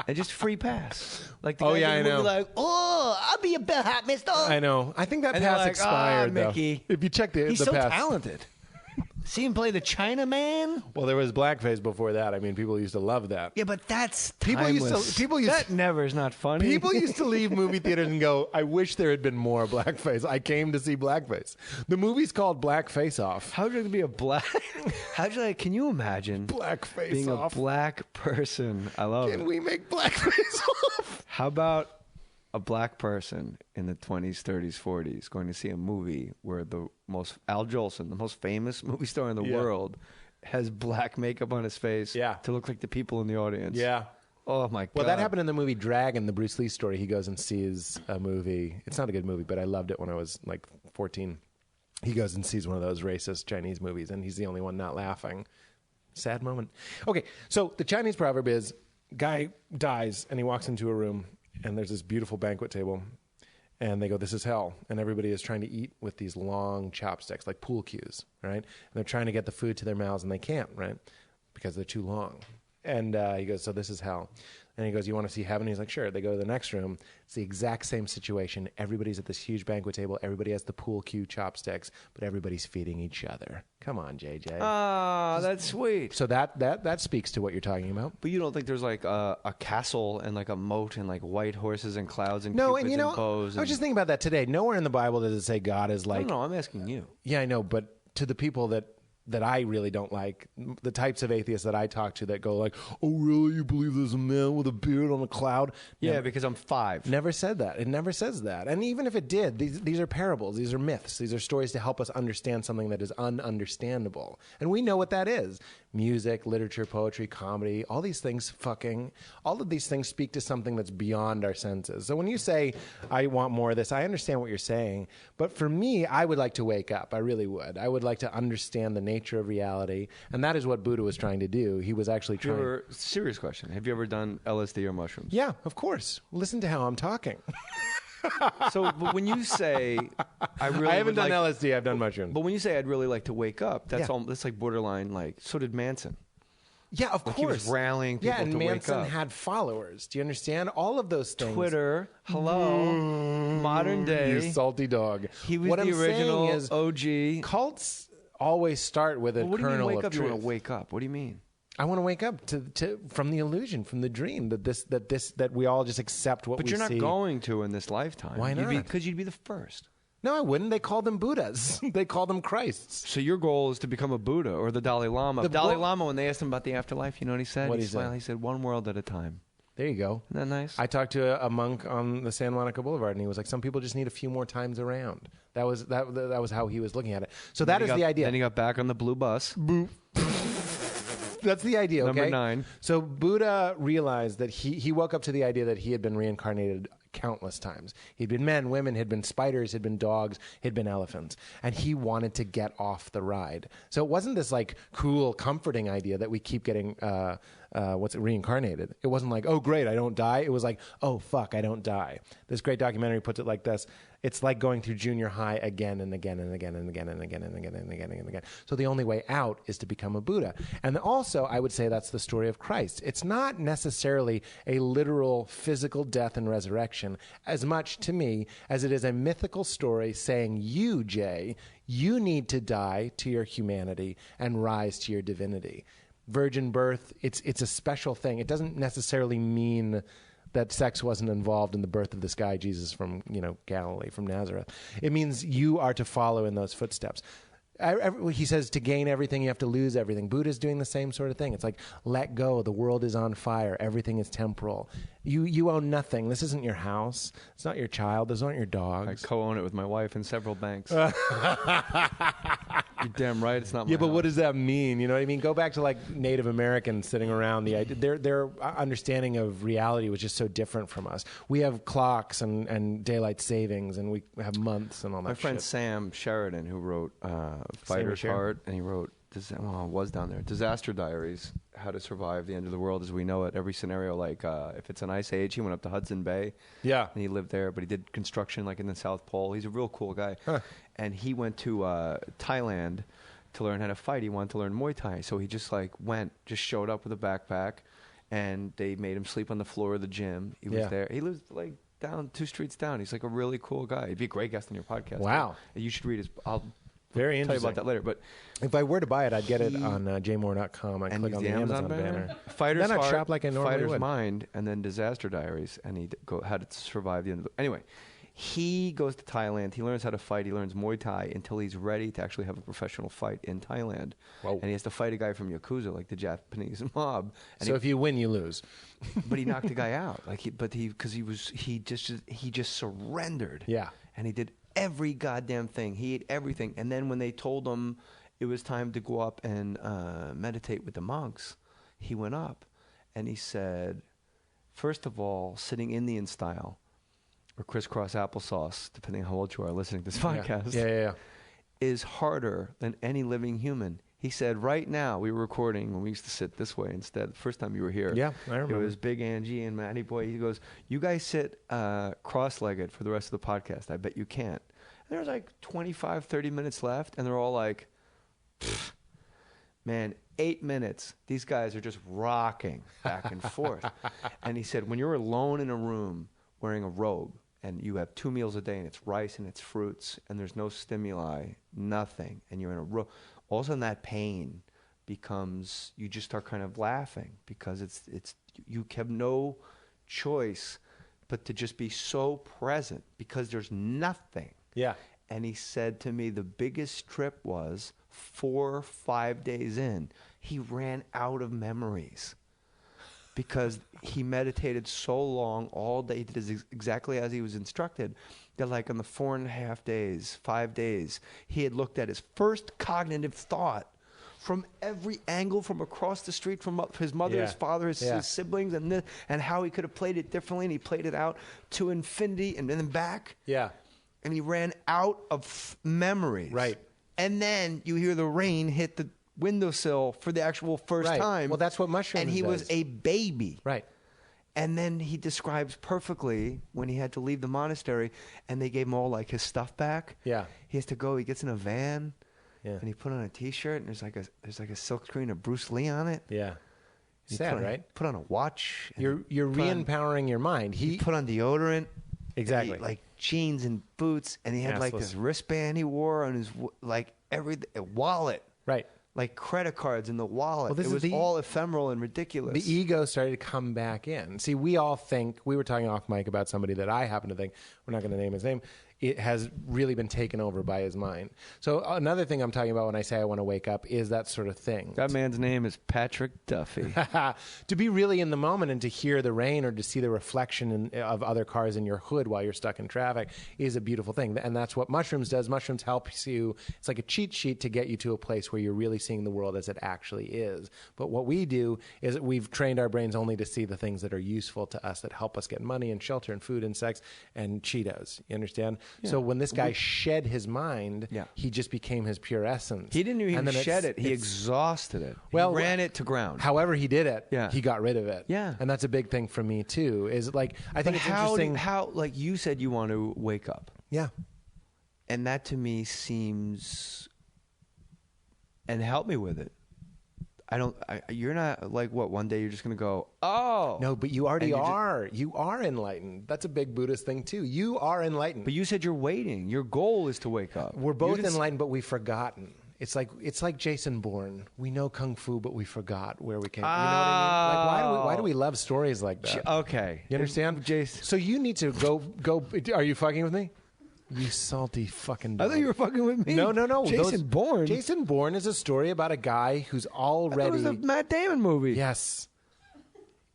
and just free pass. Like the Oh, guy yeah, in the I know. movie, like, Oh, I'll be a bellhop, mister. I know. I think that And they're pass like, expired, though. Mickey. If you check the he's the so pass. talented. See him play the Chinaman? Well, there was blackface before that. I mean, people used to love that. Yeah, but that's People used that never is not funny. People used to leave movie theaters and go, I wish there had been more blackface. I came to see blackface. The movie's called Black Face Off. How'd you like to be a black? How'd you like? Can you imagine Black Face being Off? a black person? I love it. Can we make blackface off? How about a black person in the 20s, 30s, 40s going to see a movie where Al Jolson, the most famous movie star in the world, has black makeup on his face to look like the people in the audience? Yeah. Oh, my God. Well, that happened in the movie Dragon, the Bruce Lee story. He goes and sees a movie. It's not a good movie, but I loved it when I was like 14. He goes and sees one of those racist Chinese movies, and he's the only one not laughing. Sad moment. Okay, so the Chinese proverb is, guy dies, and he walks into a room, and there's this beautiful banquet table, and they go, this is hell. And everybody is trying to eat with these long chopsticks, like pool cues, right? And they're trying to get the food to their mouths, and they can't, right? Because they're too long. And he goes, so this is hell. And he goes, you want to see heaven? He's like, sure. They go to the next room. It's the exact same situation. Everybody's at this huge banquet table. Everybody has the pool cue chopsticks, but everybody's feeding each other. Come on, JJ. Ah, that's sweet. So that speaks to what you're talking about. But you don't think there's like a castle and like a moat and like white horses and clouds and no, cupids and you know, and bows? I was just thinking about that today. Nowhere in the Bible does it say God is like. No, I'm asking you. Yeah, I know, but to the people that I really don't like, the types of atheists that I talk to that go like, oh, really? You believe there's a man with a beard on a cloud? Yeah, because I'm 5. Never said that. It never says that. And even if it did, these are parables. These are myths. These are stories to help us understand something that is ununderstandable. And we know what that is. Music, literature, poetry, comedy, all of these things speak to something that's beyond our senses. So when you say, I want more of this, I understand what you're saying. But for me, I would like to wake up. I really would. I would like to understand the nature of reality. And that is what Buddha was trying to do. He was actually trying. Serious question. Have you ever done LSD or mushrooms? Yeah, of course. Listen to how I'm talking. So, but when you say, I haven't done LSD, I've done mushrooms. But when you say I'd really like to wake up, that's like borderline, like, so did Manson. Yeah, of course. He was rallying people and to wake Manson up. had followers. Do you understand? All of those things. Twitter, hello, modern day. You salty dog. He was what the I'm original saying is, OG. Cults always start with a What do you mean kernel wake of up? truth. You want to wake up? What do you mean? I want to wake up to from the illusion, from the dream that we all just accept what we see. But you're not going to in this lifetime. Why not? Because you'd be the first. No, I wouldn't. They call them Buddhas. They call them Christs. So your goal is to become a Buddha or the Dalai Lama. Dalai Lama, when they asked him about the afterlife, you know what he said? What He smiled. He said, "One world at a time." There you go. Isn't that nice? I talked to a monk on the San Monica Boulevard, and he was like, "Some people just need a few more times around." That was how he was looking at it. So that is the idea. Then he got back on the blue bus. Boop. That's the idea, okay? Number 9. So Buddha realized that he woke up to the idea that he had been reincarnated countless times. He'd been men, women, he'd been spiders, he'd been dogs, he'd been elephants. And he wanted to get off the ride. So it wasn't this like cool, comforting idea that we keep getting reincarnated. It wasn't like, oh, great, I don't die. It was like, oh, fuck, I don't die. This great documentary puts it like this. It's like going through junior high again and again and again and again and again and again and again and again. So the only way out is to become a Buddha. And also, I would say that's the story of Christ. It's not necessarily a literal physical death and resurrection as much to me as it is a mythical story saying, you, Jay, you need to die to your humanity and rise to your divinity. Virgin birth, it's a special thing. It doesn't necessarily mean that sex wasn't involved in the birth of this guy, Jesus from Galilee, from Nazareth. It means you are to follow in those footsteps. He says to gain everything, you have to lose everything. Buddha's doing the same sort of thing. It's like, let go. The world is on fire. Everything is temporal. You own nothing. This isn't your house. It's not your child. Those aren't your dogs. I co-own it with my wife and several banks. You're damn right. It's not my Yeah, but house. what does that mean? You know what I mean? Go back to like Native Americans sitting around. Their understanding of reality was just so different from us. We have clocks and daylight savings, and we have months and all that My friend shit. Sam Sheridan, who wrote Fighter's Heart, and he wrote, was down there, Disaster Diaries, How to Survive the End of the World as We Know It. Every scenario, like if it's an ice age, he went up to Hudson Bay. Yeah. And he lived there, but he did construction like in the South Pole. He's a real cool guy. Huh. And he went to Thailand to learn how to fight. He wanted to learn Muay Thai. So he just showed up with a backpack, and they made him sleep on the floor of the gym. He was there. He lives like down 2 streets down. He's like a really cool guy. He'd be a great guest on your podcast. Wow. You should read his. I'll Very tell you interesting. about that later. But if I were to buy it, I'd get it on jmohr.com. I'd click on the Amazon banner. Fighter's Then I'd Heart, shop like I normally Fighter's would. Mind, and then Disaster Diaries, and he how to survive the end of the. Anyway, he goes to Thailand. He learns how to fight. He learns Muay Thai until he's ready to actually have a professional fight in Thailand. Whoa. And he has to fight a guy from Yakuza, like the Japanese mob. And So if you win, you lose. but he knocked the guy out. He just surrendered. Yeah. And he did every goddamn thing. He ate everything. And then when they told him it was time to go up and meditate with the monks, he went up and he said, first of all, sitting Indian style, or crisscross applesauce, depending on how old you are listening to this podcast, Yeah. is harder than any living human. He said, right now, we were recording when we used to sit this way instead. The first time you were here. Yeah, I remember. It was Big Angie and Matty Boy. He goes, you guys sit cross-legged for the rest of the podcast. I bet you can't. And there was like 25, 30 minutes left, and they're all like, Man, 8 minutes. These guys are just rocking back and forth. And he said, when you're alone in a room wearing a robe and you have 2 meals a day and it's rice and it's fruits and there's no stimuli, nothing, and you're in a robe, all of a sudden that pain becomes, you just start kind of laughing because it's you have no choice but to just be so present because there's nothing. Yeah. And he said to me, the biggest trip was 4 or 5 days in, he ran out of memories because he meditated so long all day. He did exactly as he was instructed. That like on the 4.5 days, 5 days, he had looked at his first cognitive thought from every angle, from across the street, from his mother, his father, his siblings, and how he could have played it differently. And he played it out to infinity and then back. Yeah. And he ran out of memories. Right. And then you hear the rain hit the windowsill for the actual first time. Well, that's what mushrooms And he does. was a baby. Right. And then he describes perfectly when he had to leave the monastery and they gave him all like his stuff back. Yeah. He has to go, he gets in a van. Yeah. And he put on a T-shirt and there's like a silk screen of Bruce Lee on it. Yeah. He Sad, right? Put on a watch. You're re-empowering your mind. He put on deodorant. Exactly. Like jeans and boots, and he had like this wristband he wore on his like a wallet. Right. Like credit cards in the wallet. Well, this it was is all ephemeral and ridiculous. The ego started to come back in. See, we all think, we were talking off mic about somebody that I happen to think, we're not going to name his name, it has really been taken over by his mind. So another thing I'm talking about when I say I want to wake up is that sort of thing. That man's name is Patrick Duffy. To be really in the moment and to hear the rain or to see the reflection of other cars in your hood while you're stuck in traffic is a beautiful thing. And that's what mushrooms does. Mushrooms helps you. It's like a cheat sheet to get you to a place where you're really seeing the world as it actually is. But what we do is we've trained our brains only to see the things that are useful to us, that help us get money and shelter and food and sex and Cheetos. You understand? Yeah. So when this guy shed his mind, he just became his pure essence. He didn't even shed it. He exhausted it. Well, he ran it to ground. However he did it, he got rid of it. Yeah. And that's a big thing for me, too, is like, I think it's interesting. How, like you said, you want to wake up. Yeah. And that to me seems, and help me with it. You're not like, what, one day you're just going to go, oh. No, but you already are. You are enlightened. That's a big Buddhist thing, too. You are enlightened. But you said you're waiting. Your goal is to wake up. We're both enlightened, but we've forgotten. It's like Jason Bourne. We know Kung Fu, but we forgot where we came. You know what I mean? Like, why do we love stories like that? Okay. You understand? Jason. So you need to go. Are you fucking with me? You salty fucking dog. I thought you were fucking with me. No. Jason Bourne. Jason Bourne is a story about a guy who's already... I thought it was a Matt Damon movie. Yes.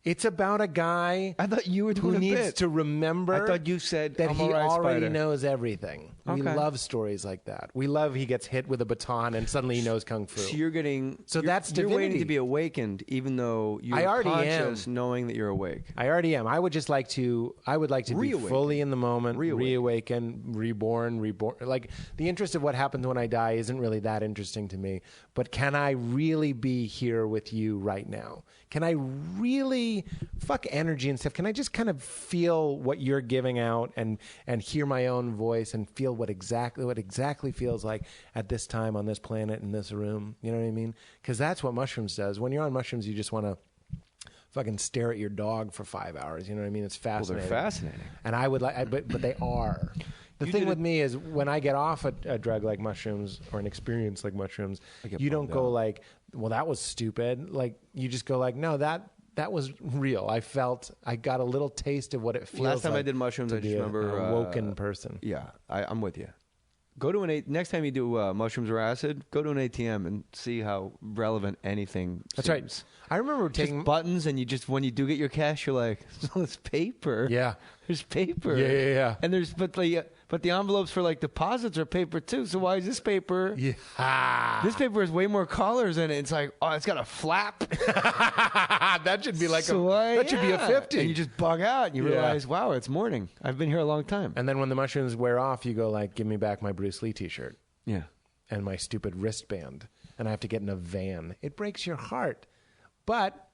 It's about a guy I thought you were doing who a needs bit. to remember I thought you said that he right, already Spider. knows everything. We Okay. love stories like that. We love he gets hit with a baton and suddenly he knows Kung Fu. So you're getting... So that's you're divinity. waiting to be awakened, even though you're I already conscious am. knowing that you're awake. I already am. I would like to be Reawaken. fully in the moment, reawaken, reborn. Like, the interest of what happens when I die isn't really that interesting to me. But can I really be here with you right now? Can I really, fuck energy and stuff, can I just kind of feel what you're giving out and hear my own voice and feel what exactly feels like at this time on this planet in this room? You know what I mean? Because that's what mushrooms does. When you're on mushrooms, you just want to fucking stare at your dog for 5 hours. You know what I mean? It's fascinating. Well, they're fascinating. And I would like, but they are. The thing with me is when I get off a drug like mushrooms or an experience like mushrooms, you don't go like, well, that was stupid. Like, you just go like, no, that was real. I got a little taste of what it feels like. Last time I did mushrooms, I just remember an awoken person. Yeah, I'm with you. Go to next time you do mushrooms or acid, go to an ATM and see how relevant anything That's seems. right. I remember taking just buttons, and when you do get your cash, you're like, oh, it's paper. Yeah. There's paper. Yeah. And but the envelopes for like deposits are paper too. So why is this paper? Yeah. This paper has way more colors in it. It's like, oh, it's got a flap. That should be like that should be a 50. And you just bug out and you realize, wow, it's morning. I've been here a long time. And then when the mushrooms wear off, you go like, give me back my Bruce Lee t-shirt. Yeah. And my stupid wristband. And I have to get in a van. It breaks your heart. But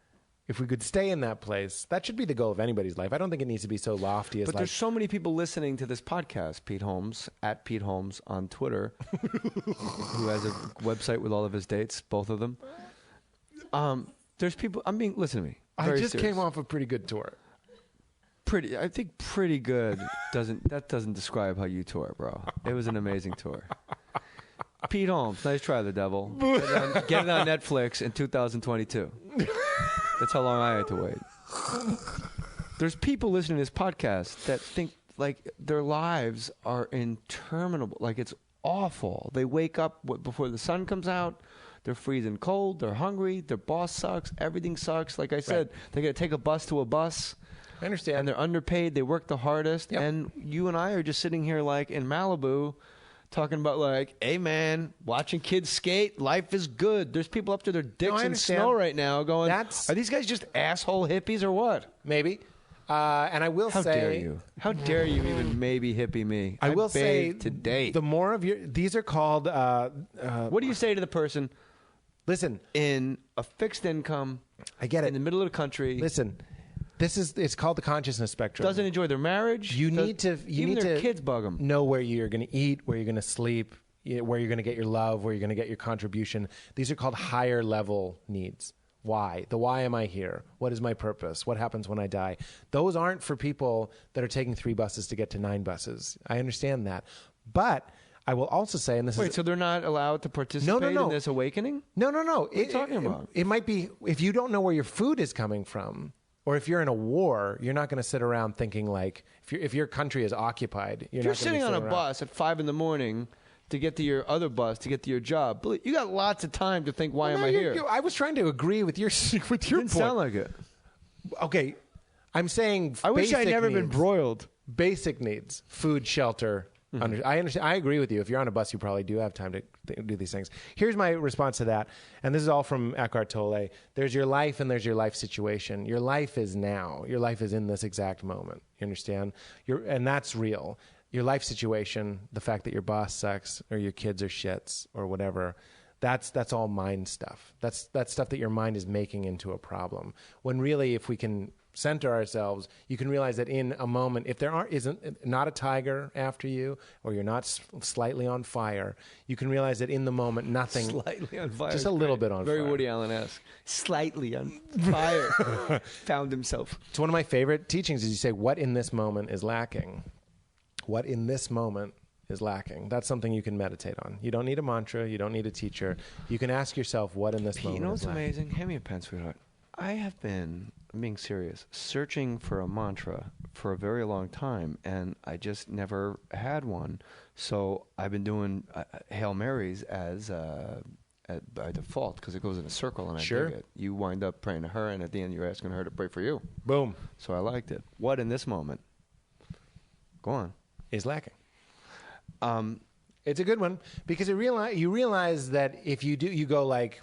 if we could stay in that place, that should be the goal of anybody's life. I don't think it needs to be so lofty as But there's so many people listening to this podcast. Pete Holmes, at Pete Holmes on Twitter, who has a website with all of his dates, both of them. There's people. Listen to me. I just came off a pretty good tour. I think pretty good doesn't describe how you tour, bro. It was an amazing tour. Pete Holmes, nice try, the devil. Get it on Netflix in 2022. That's how long I had to wait. There's people listening to this podcast that think like their lives are interminable. Like it's awful. They wake up before the sun comes out. They're freezing cold. They're hungry. Their boss sucks. Everything sucks. Like I said, They got to take a bus to a bus. I understand. And they're underpaid. They work the hardest. Yep. And you and I are just sitting here like in Malibu talking about like, hey, man, watching kids skate. Life is good. There's people up to their dicks in snow right now going, are these guys just asshole hippies or what? Maybe. And I will say... How dare you? How dare you even maybe hippie me? I will say... today. The more of your... These are called... what do you say to the person... Listen. In a fixed income... I get it. In the middle of the country... Listen. It's called the consciousness spectrum. Doesn't enjoy their marriage. Even their kids bug them. Know where you're going to eat, where you're going to sleep, where you're going to get your love, where you're going to get your contribution. These are called higher level needs. Why? The why am I here? What is my purpose? What happens when I die? Those aren't for people that are taking 3 buses to get to 9 buses. I understand that. But I will also say, and this so they're not allowed to participate in this awakening? No. What are you talking about? It might be, if you don't know where your food is coming from, or if you're in a war, you're not going to sit around thinking like, if your country is occupied, you're sitting on a bus at 5 a.m. to get to your other bus, to get to your job. You got lots of time to think, why am I here? I was trying to agree with your point. Didn't sound like it. Okay, I'm saying I wish I'd never been broiled. Basic needs, food, shelter. Mm-hmm. I understand. I agree with you. If you're on a bus, you probably do have time to do these things. Here's my response to that, and this is all from Eckhart Tolle. There's your life and there's your life situation. Your life is now. Your life is in this exact moment. You understand? And that's real. Your life situation, the fact that your boss sucks or your kids are shits or whatever, that's all mind stuff. That's stuff that your mind is making into a problem. When really, if we can center ourselves, you can realize that in a moment, if there isn't not a tiger after you, or you're not slightly on fire, you can realize that in the moment, nothing. Slightly on fire. Just a little bit on fire. Very Woody Allen-esque. Slightly on fire. Found himself. It's one of my favorite teachings is you say, what in this moment is lacking? What in this moment is lacking? That's something you can meditate on. You don't need a mantra. You don't need a teacher. You can ask yourself, what in this moment is lacking? You know what's amazing? Hand me a pen, sweetheart. I have been, I'm being serious, searching for a mantra for a very long time, and I just never had one. So I've been doing Hail Marys by default because it goes in a circle, and I dig it. You wind up praying to her, and at the end you're asking her to pray for you. Boom. So I liked it. What in this moment? Go on. Is lacking. It's a good one because you realize that if you do, you go like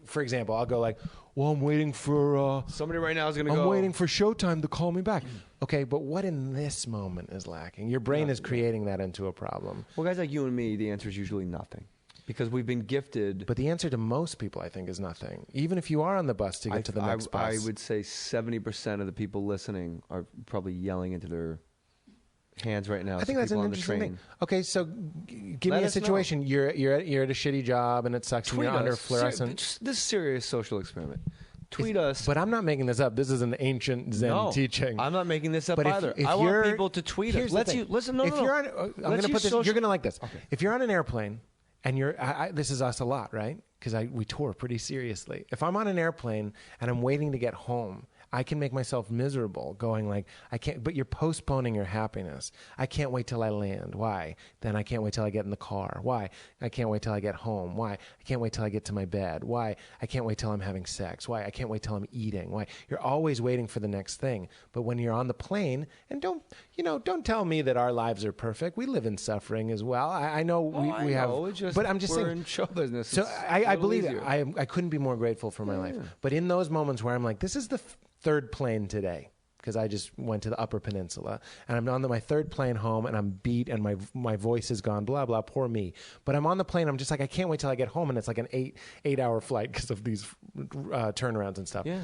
for example, I'll go like, well, I'm waiting for somebody right now is going to go. I'm waiting for Showtime to call me back. Okay, but what in this moment is lacking? Your brain is creating that into a problem. Well, guys like you and me, the answer is usually nothing. Because we've been gifted. But the answer to most people, I think, is nothing. Even if you are on the bus to get to the next bus. I would say 70% of the people listening are probably yelling into their hands right now. I think that's an interesting thing. Okay, so give me a situation. You're at a shitty job and it sucks. And you're under fluorescent. This is serious social experiment. Tweet us. But I'm not making this up. This is an ancient Zen teaching. I'm not making this up but either. I want people to tweet us. Listen. No. You're going to put this. You're going to like this. Okay. If you're on an airplane and this is us a lot, right? Because we tour pretty seriously. If I'm on an airplane and I'm waiting to get home, I can make myself miserable going like, I can't, but you're postponing your happiness. I can't wait till I land. Why? Then I can't wait till I get in the car. Why? I can't wait till I get home. Why? I can't wait till I get to my bed. Why? I can't wait till I'm having sex. Why? I can't wait till I'm eating. Why? You're always waiting for the next thing. But when you're on the plane, and don't tell me that our lives are perfect. We live in suffering as well. I know we have, but I'm just saying, we're in show business. So I believe it. I couldn't be more grateful for my life. But in those moments where I'm like, this is the third plane today, because I just went to the Upper Peninsula, and I'm on my third plane home, and I'm beat, and my voice is gone, blah, blah, poor me. But I'm on the plane, I'm just like, I can't wait till I get home, and it's like an 8-hour flight because of these turnarounds and stuff. Yeah.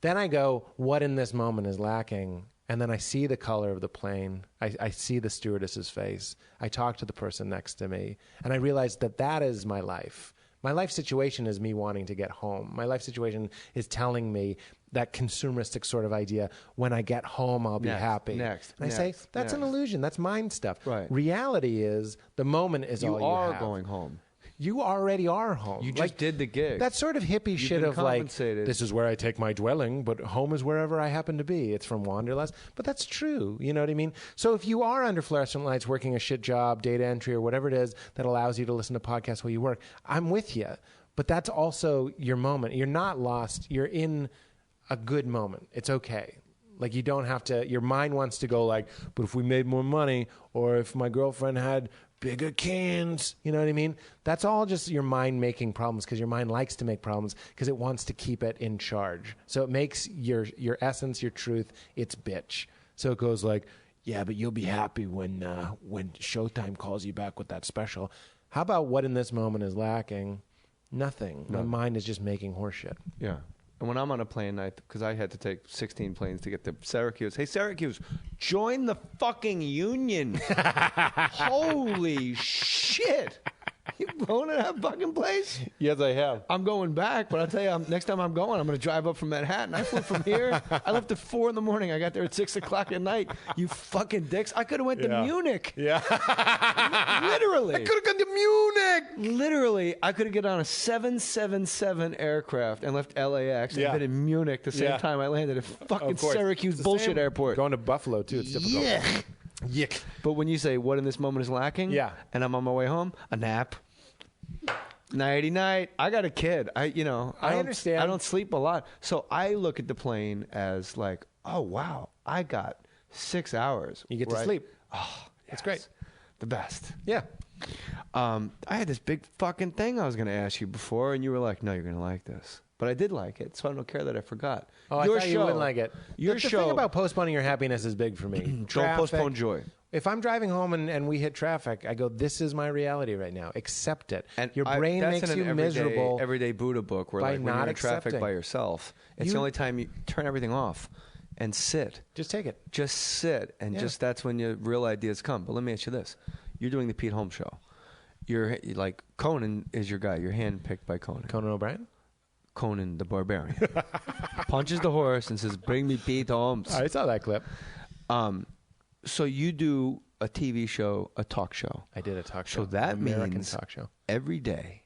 Then I go, what in this moment is lacking? And then I see the color of the plane. I see the stewardess's face. I talk to the person next to me, and I realize that is my life. My life situation is me wanting to get home. My life situation is telling me that consumeristic sort of idea, when I get home, I'll be happy. And I say, that's an illusion. That's mind stuff. Right. Reality is the moment is all you have. You are going home. You already are home. You just did the gig. That sort of hippie shit of like, this is where I take my dwelling, but home is wherever I happen to be. It's from Wanderlust. But that's true. You know what I mean? So if you are under fluorescent lights working a shit job, data entry, or whatever it is that allows you to listen to podcasts while you work, I'm with you. But that's also your moment. You're not lost. You're in a good moment. It's okay. Like, you don't have to, your mind wants to go like, but if we made more money, or if my girlfriend had bigger cans, you know what I mean? That's all just your mind making problems, because your mind likes to make problems because it wants to keep it in charge. So it makes your essence, your truth, its bitch. So it goes like, yeah, but you'll be happy when Showtime calls you back with that special. How about what in this moment is lacking? Nothing. My mind is just making horseshit. Yeah. And when I'm on a plane, because I had to take 16 planes to get to Syracuse. Hey, Syracuse, join the fucking union. Holy shit. You going to that fucking place? Yes, I have. I'm going back, but I'll tell you, next time I'm going to drive up from Manhattan. I flew from here. I left at 4 a.m. I got there at 6 o'clock at night. You fucking dicks. I could have went to Munich. Yeah. Literally. I could have gone to Munich. Literally, I could have get on a 777 aircraft and left LAX and been in Munich the same time I landed at fucking Syracuse bullshit airport. Going to Buffalo, too. It's difficult. Yeah. Yick. But when you say what in this moment is lacking, and I'm on my way home, a nap, nighty night. I got a kid. I understand. I don't sleep a lot, so I look at the plane as like, oh wow, I got 6 hours. You get to sleep. Oh, it's great. The best. Yeah. I had this big fucking thing I was going to ask you before, and you were like, no, you're going to like this. But I did like it, so I don't care that I forgot. Oh, your I thought show, you wouldn't like it. The thing about postponing your happiness is big for me. Don't postpone joy. If I'm driving home and we hit traffic, I go, this is my reality right now. Accept it. And your brain makes you miserable. Everyday Buddha book where like when you're in traffic by yourself, it's the only time you turn everything off and sit. Just take it. Just sit, and just that's when your real ideas come. But let me ask you this. You're doing the Pete Holmes show. You're like, Conan is your guy. You're handpicked by Conan. Conan O'Brien? Conan the Barbarian. Punches the horse and says, bring me Pete Holmes. I saw that clip. So you do a TV show, a talk show. I did a talk show. So that American means talk show. Every day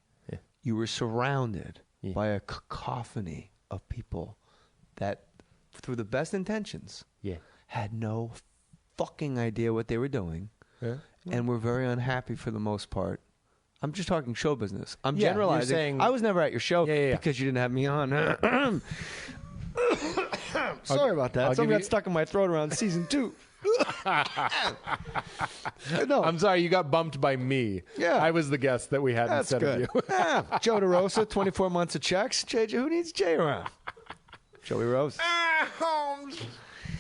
you were surrounded by a cacophony of people that, through the best intentions, had no fucking idea what they were doing and were very unhappy for the most part. I'm just talking show business. I'm generalizing. I was never at your show because you didn't have me on. Sorry about that. Something got stuck in my throat around season 2. No. I'm sorry, you got bumped by me. Yeah. I was the guest that we had instead of you. Joe DeRosa, 24 months of checks. JJ, who needs Jay around? Joey Rose. Holmes.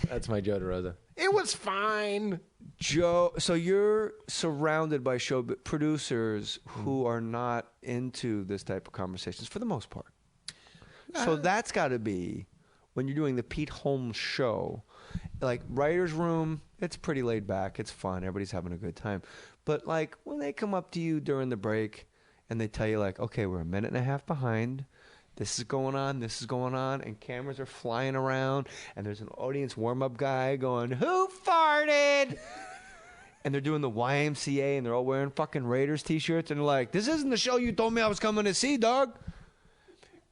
That's my Joe DeRosa. It was fine. Joe, so you're surrounded by show producers who are not into this type of conversations for the most part. So that's got to be, when you're doing the Pete Holmes show, like writer's room, it's pretty laid back. It's fun. Everybody's having a good time. But like when they come up to you during the break and they tell you like, okay, we're a minute and a half behind. This is going on, and cameras are flying around, and there's an audience warm-up guy going, who farted? And they're doing the YMCA, and they're all wearing fucking Raiders T-shirts, and they're like, this isn't the show you told me I was coming to see, dog.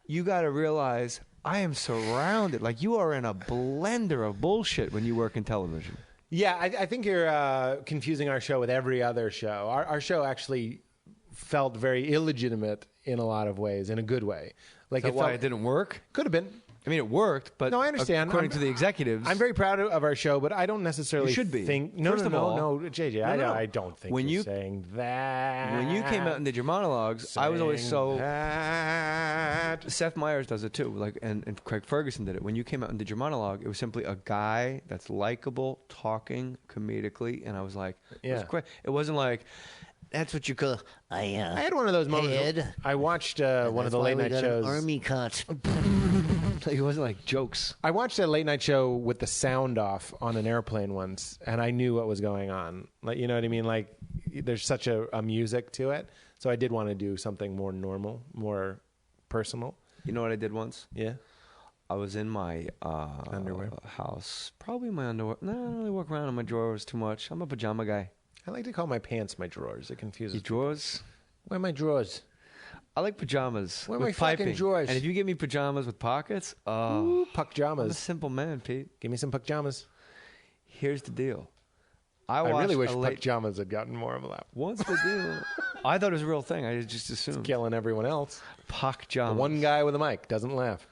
You got to realize I am surrounded. Like, you are in a blender of bullshit when you work in television. Yeah, I think you're confusing our show with every other show. Our show actually felt very illegitimate in a lot of ways, in a good way. Like, is that why it didn't work? Could have been. I mean, it worked, but no, I understand. According to the executives, I'm very proud of our show, but I don't necessarily you should be. think. First of all, no, JJ, I don't think when you're saying that. When you came out and did your monologues, I was always so. That. Seth Meyers does it too, like, and Craig Ferguson did it. When you came out and did your monologue, it was simply a guy that's likable, talking comedically, and I was like, it was great. It wasn't like. That's what you call. I had one of those moments. I watched one of the late night shows. Army cut. It wasn't like jokes. I watched a late night show with the sound off on an airplane once, and I knew what was going on. Like, you know what I mean? Like, there's such a music to it. So I did want to do something more normal, more personal. You know what I did once? Yeah. I was in my underwear house. Probably my underwear. No, I don't really walk around in my drawers too much. I'm a pajama guy. I like to call my pants my drawers. It confuses me. Your drawers? Where are my drawers? I like pajamas. Where are with my fucking piping. drawers? And if you give me pajamas with pockets, Ooh, puck-jamas. I'm a simple man, Pete. Give me some puck-jamas. Here's the deal. I really wish puck-jamas had gotten more of a lap. What's the deal? I thought it was a real thing. I just assumed. It's killing everyone else. Puck-jamas. One guy with a mic doesn't laugh.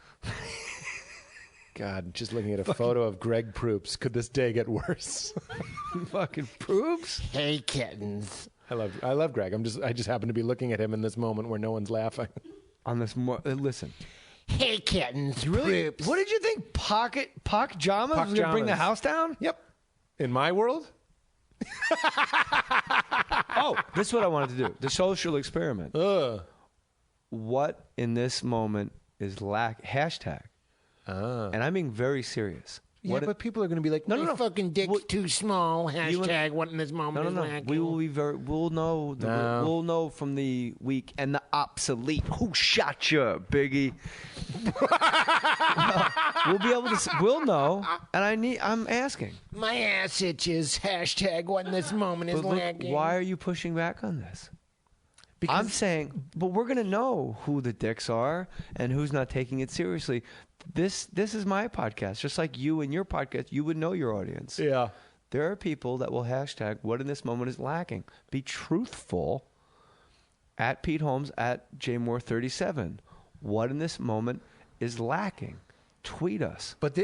God, just looking at a photo of Greg Proops. Could this day get worse? Fucking Proops? Hey, kittens. I love Greg. I just happen to be looking at him in this moment where no one's laughing. On this, listen. Hey, kittens. Really? What did you think? Puck-jamas was going to bring the house down? Yep. In my world? Oh, this is what I wanted to do. The social experiment. What in this moment is hashtag? And I'm being very serious. Yeah, but people are going to be like, no, fucking dick's too small. Hashtag what in this moment is lacking. We will be we'll know. We'll know from the weak and the obsolete. Who shot you, Biggie? We'll be able to. We'll know. And I'm asking. My ass itches. Hashtag what in this moment is lacking. Why are you pushing back on this? Because I'm saying, but we're going to know who the dicks are and who's not taking it seriously. This is my podcast. Just like you and your podcast, you would know your audience. Yeah. There are people that will hashtag what in this moment is lacking. Be truthful at Pete Holmes, at JMohr37. What in this moment is lacking? Tweet us. But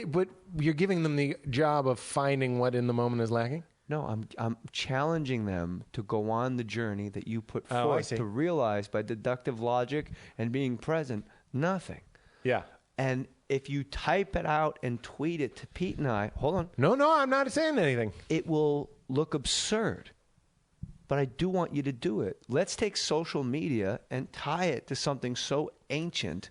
you're giving them the job of finding what in the moment is lacking? No, I'm challenging them to go on the journey that you put forth to realize by deductive logic and being present, nothing. Yeah. And if you type it out and tweet it to Pete and I, hold on. No, I'm not saying anything. It will look absurd. But I do want you to do it. Let's take social media and tie it to something so ancient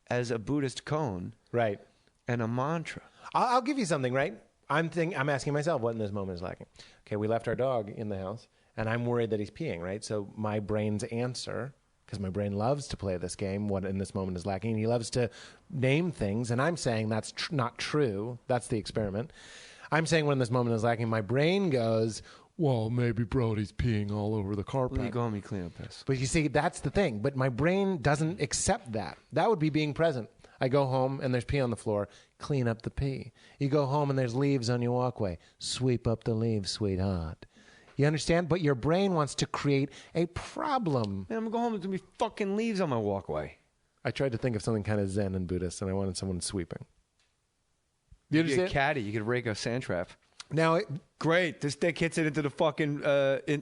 as a Buddhist koan. Right. And a mantra. I'll give you something, right? I'm asking myself what in this moment is lacking. Okay, we left our dog in the house, and I'm worried that he's peeing, right? So my brain's answer, because my brain loves to play this game, what in this moment is lacking, and he loves to name things, and I'm saying that's not true. That's the experiment. I'm saying what in this moment is lacking. My brain goes, well, maybe Brody's peeing all over the carpet. When you go home, you clean up piss. But you see, that's the thing. But my brain doesn't accept that. That would be being present. I go home and there's pee on the floor. Clean up the pee. You go home and there's leaves on your walkway. Sweep up the leaves, sweetheart. You understand? But your brain wants to create a problem. Man, I'm going to go home. There's going to be fucking leaves on my walkway. I tried to think of something kind of Zen and Buddhist, and I wanted someone sweeping. You could be a caddy. You could rake a sand trap. Now, great. This dick hits it into the fucking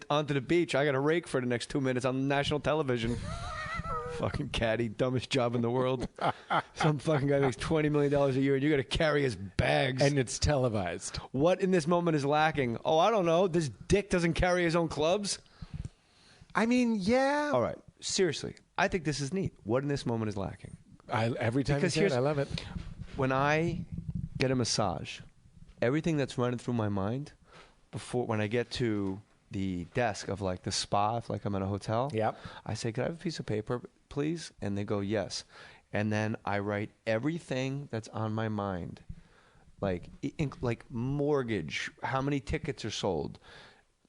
onto the beach. I got a rake for the next 2 minutes on national television. Fucking caddy, dumbest job in the world. Some fucking guy makes $20 million a year, and you got to carry his bags. And it's televised. What in this moment is lacking? Oh, I don't know. This dick doesn't carry his own clubs? I mean, yeah. All right. Seriously. I think this is neat. What in this moment is lacking? Every time you say it, I love it. When I get a massage, everything that's running through my mind when I get to the desk of like the spa, if like I'm in a hotel, I say, "Could I have a piece of paper, please?" And they go, "Yes." And then I write everything that's on my mind, like mortgage, how many tickets are sold,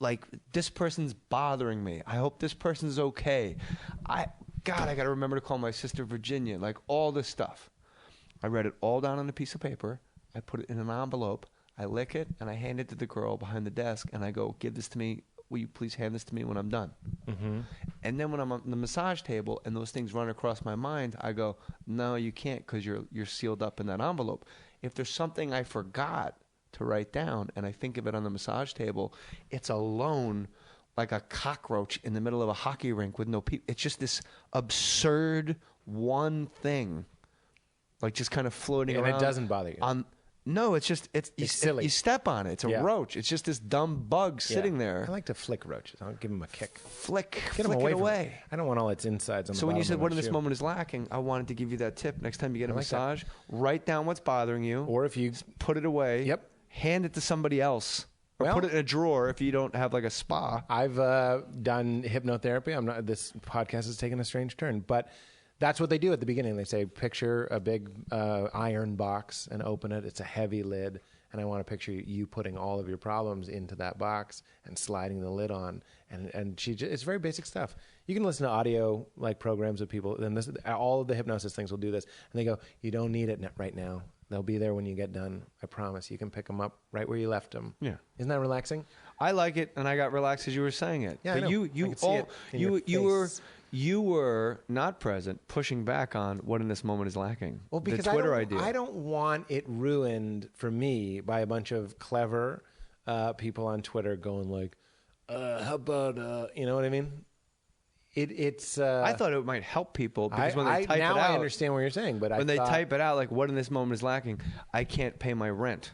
like this person's bothering me. I hope this person's okay. I got to remember to call my sister Virginia. Like all this stuff. I write it all down on a piece of paper. I put it in an envelope. I lick it, and I hand it to the girl behind the desk, and I go, "Give this to me. Will you please hand this to me when I'm done?" Mm-hmm. And then when I'm on the massage table and those things run across my mind, I go, "No, you can't because you're sealed up in that envelope." If there's something I forgot to write down and I think of it on the massage table, it's alone like a cockroach in the middle of a hockey rink with no people. It's just this absurd one thing, like just kind of floating around. And it doesn't bother you. No, it's just it's silly. You step on it. It's a roach. It's just this dumb bug sitting there. I like to flick roaches. I'll give them a kick. Get them away. I don't want all its insides on the bottom. So when you said what in this moment is lacking, I wanted to give you that tip. Next time you get a massage, write down what's bothering you. Or if you put it away. Yep. Hand it to somebody else. Or put it in a drawer if you don't have like a spa. I've done hypnotherapy. This podcast has taken a strange turn, but that's what they do at the beginning. They say, picture a big iron box and open it. It's a heavy lid. And I want to picture you putting all of your problems into that box and sliding the lid on. And it's very basic stuff. You can listen to audio like programs of people. And all of the hypnosis things will do this. And they go, you don't need it right now. They'll be there when you get done. I promise. You can pick them up right where you left them. Yeah. Isn't that relaxing? I like it, and I got relaxed as you were saying it. Yeah, but I know. you were not present, pushing back on what in this moment is lacking. Well, because the Twitter idea. I don't want it ruined for me by a bunch of clever people on Twitter going like, how about, you know what I mean? It's. I thought it might help people because when they type it out. I understand what you're saying, but when they type it out, like, what in this moment is lacking? I can't pay my rent.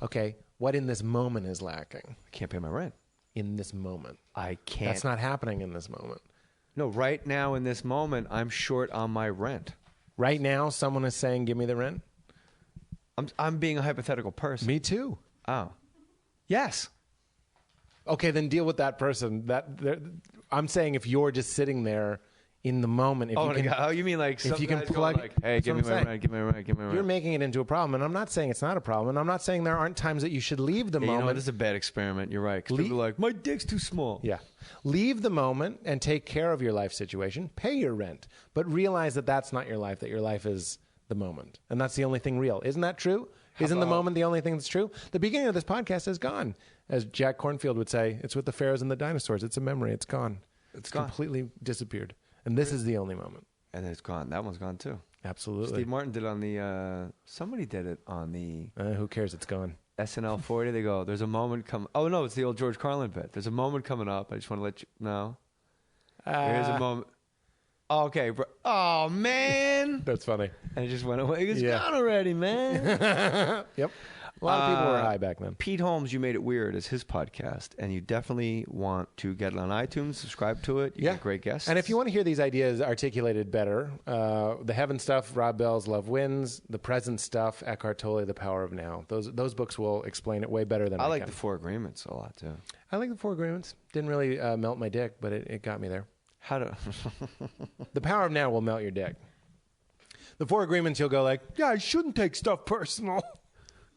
Okay, what in this moment is lacking? I can't pay my rent. In this moment. I can't. That's not happening in this moment. No, right now in this moment, I'm short on my rent. Right now, someone is saying, give me the rent? I'm being a hypothetical person. Me too. Oh. Yes. Okay, then deal with that person. I'm saying if you're just sitting there in the moment. You mean like if you can plug? Like, hey, give me my rent, give me my rent, give me my rent. You're making it into a problem, and I'm not saying it's not a problem, and I'm not saying there aren't times that you should leave the moment. You know what? This is a bad experiment. You're right. Because people are like, my dick's too small. Yeah. Leave the moment and take care of your life situation. Pay your rent, but realize that that's not your life. That your life is the moment, and that's the only thing real. Isn't that true? Isn't the moment the only thing that's true? The beginning of this podcast is gone. As Jack Cornfield would say, it's with the pharaohs and the dinosaurs. It's a memory. It's gone. It's gone. Completely disappeared. And this is the only moment. And it's gone. That one's gone too. Absolutely. Steve Martin did it on the, somebody did it on the. Who cares? It's gone. SNL 40. They go, there's a moment coming. Oh, no, it's the old George Carlin bit. There's a moment coming up. I just want to let you know. There's a moment. Okay. Oh, man. That's funny. And it just went away. It's gone already, man. Yep. A lot of people were high back then. Pete Holmes, You Made It Weird, is his podcast, and you definitely want to get it on iTunes, subscribe to it. You get great guests. And if you want to hear these ideas articulated better, the Heaven stuff, Rob Bell's Love Wins, the Present stuff, Eckhart Tolle, The Power of Now. Those books will explain it way better than I like can. The Four Agreements a lot, too. I like The Four Agreements. Didn't really melt my dick, but it got me there. The Power of Now will melt your dick. The Four Agreements, you'll go like, yeah, I shouldn't take stuff personal.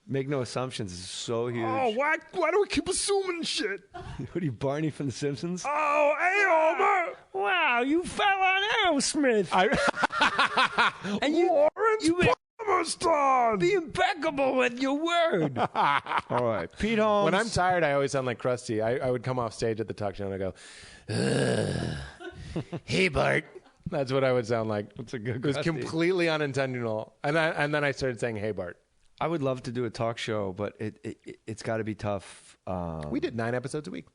Make no assumptions. It's so huge. Oh, why do we keep assuming shit? What are you, Barney from The Simpsons? Oh, hey, Homer. Wow, you fell on Aerosmith. And Lawrence Palmerston. Be impeccable with your word. All right. Pete Holmes. When I'm tired, I always sound like Krusty. I would come off stage at the talk show and I go, hey, Bart. That's what I would sound like. That's a good It was completely unintentional. And then I started saying, hey, Bart. I would love to do a talk show, but it's got to be tough. We did 9 episodes a week.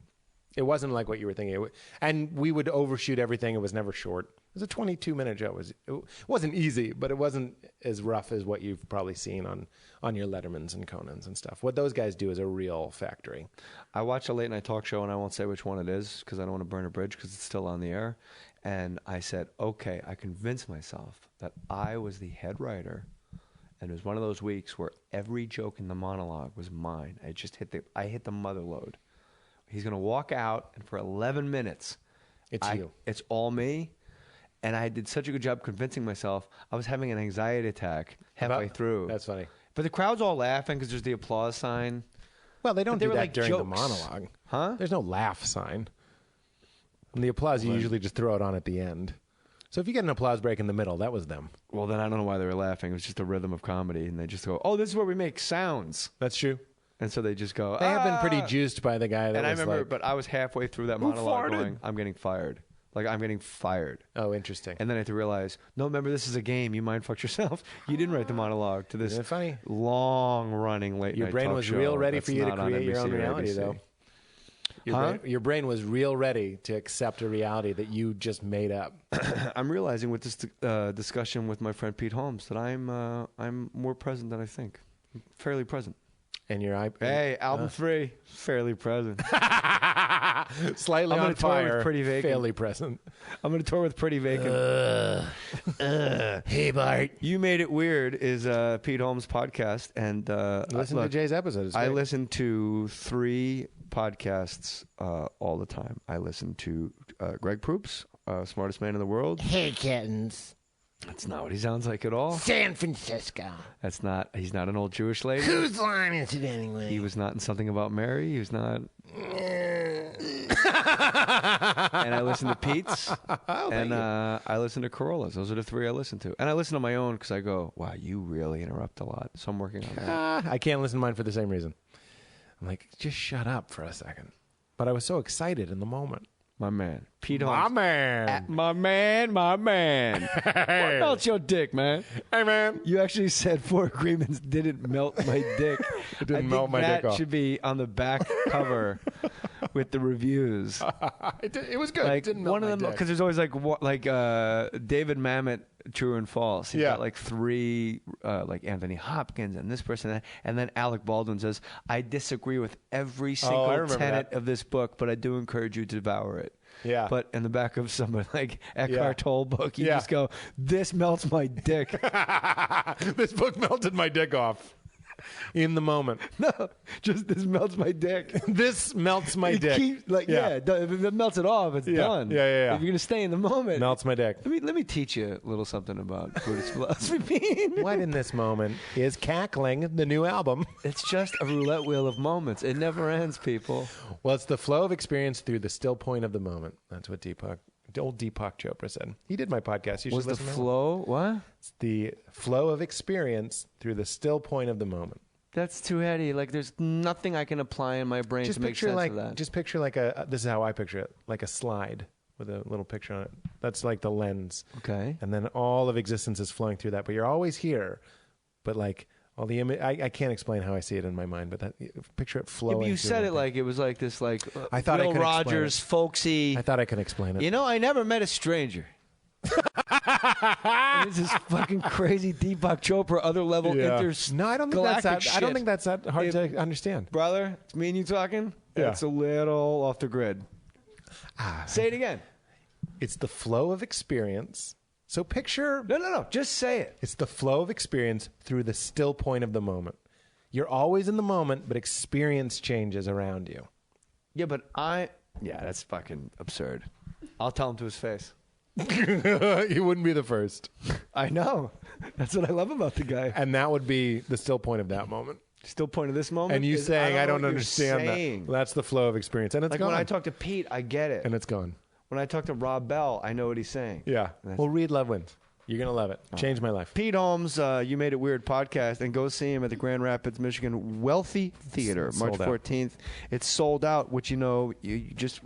It wasn't like what you were thinking. And we would overshoot everything. It was never short. It was a 22-minute show. It wasn't easy, but it wasn't as rough as what you've probably seen on your Lettermans and Conans and stuff. What those guys do is a real factory. I watch a late-night talk show, and I won't say which one it is because I don't want to burn a bridge because it's still on the air. And I said, okay, I convinced myself that I was the head writer. And it was one of those weeks where every joke in the monologue was mine. I hit the mother load. He's going to walk out, and for 11 minutes, it's all me. And I did such a good job convincing myself. I was having an anxiety attack halfway through. That's funny. But the crowd's all laughing because there's the applause sign. Well, they don't do that like during jokes. the monologue. Huh? There's no laugh sign. And the applause, you usually just throw it on at the end. So if you get an applause break in the middle, that was them. Well, then I don't know why they were laughing. It was just a rhythm of comedy. And they just go, oh, this is where we make sounds. That's true. And so they just go, They have been pretty juiced by the guy that and I was remember, like, but I was halfway through that monologue going, I'm getting fired. Like, I'm getting fired. Oh, interesting. And then I had to realize, no, remember, this is a game. You mind fucked yourself. You didn't write the monologue to this long-running late-night talk show. Your brain was real ready for you to create your own reality, though. Your brain was real ready to accept a reality that you just made up. I'm realizing with this discussion with my friend Pete Holmes that I'm more present than I think. I'm fairly present. and your iPad. Hey, album 3, fairly present. Slightly I'm on gonna tour fire, with Pretty Vacant. fairly present. I'm going to tour with Pretty Vacant. Hey, Bart. You Made It Weird is Pete Holmes' podcast. And Listen to Jay's episode. It's I great. listen to 3 podcasts all the time. I listen to Greg Proops, Smartest Man in the World. Hey, kittens. That's not what he sounds like at all. San Francisco. That's not. He's not an old Jewish lady. Whose line is it anyway? He was not in Something About Mary. He was not. And I listen to Pete's. And I listen to Corolla's. Those are the 3 I listen to. And I listen to my own because I go, wow, you really interrupt a lot. So I'm working on that. I can't listen to mine for the same reason. I'm like, just shut up for a second. But I was so excited in the moment. My man. Pete Holmes. My man. My man. What melts your dick, man? Hey, man. You actually said 4 agreements didn't melt my dick. It didn't melt my dick That off. should be on the back cover with the reviews. It was good. Like it didn't melt one of my them, dick. because there's always like David Mamet, True and False. He's got like 3, like Anthony Hopkins and this person, and then Alec Baldwin says, "I disagree with every single tenet of this book, but I do encourage you to devour it." Yeah. But in the back of somebody like Eckhart Tolle book, you just go, "This melts my dick." This book melted my dick off. In the moment. No, just this melts my dick. This melts my dick. Keeps, if it melts it off, it's done. Yeah. If you're gonna stay in the moment, Melts my dick. Let me teach you a little something about Buddhist philosophy. What in this moment is Cackling, the new album? It's just a roulette wheel of moments. It never ends, people. Well, it's the flow of experience through the still point of the moment. That's what old Deepak Chopra said. He did my podcast. You should Was the listen to it. flow? What? It's the flow of experience through the still point of the moment. That's too heady. Like, there's nothing I can apply in my brain to make sense of that. Just picture like this is how I picture it, like a slide with a little picture on it. That's like the lens. Okay. And then all of existence is flowing through that, but you're always here. But like all the I can't explain how I see it in my mind, but picture it flowing. You through said my it like it was like this, like I thought Will I could Rogers, explain folksy. I thought I could explain it. You know, I never met a stranger. This is fucking crazy Deepak Chopra, other level No, I don't think that's that. shit. I don't think that's that hard to understand. Brother, it's me and you talking. Yeah. It's a little off the grid. Say it again. It's the flow of experience. So picture. No. Just say it. It's the flow of experience through the still point of the moment. You're always in the moment, but experience changes around you. Yeah, but that's fucking absurd. I'll tell him to his face. You wouldn't be the first. I know. That's what I love about the guy. And that would be the still point of that moment. Still point of this moment. And you saying, I don't know what understand you're that. saying. Well, that's the flow of experience. And it's Like gone. when I talk to Pete, I get it. And it's gone. When I talk to Rob Bell, I know what he's saying. Yeah. Well, read Love Wins. You're going to love it. Changed my life. Pete Holmes, You Made It Weird podcast, and go see him at the Grand Rapids, Michigan Wealthy Theater, March 14th. It's sold out, which you just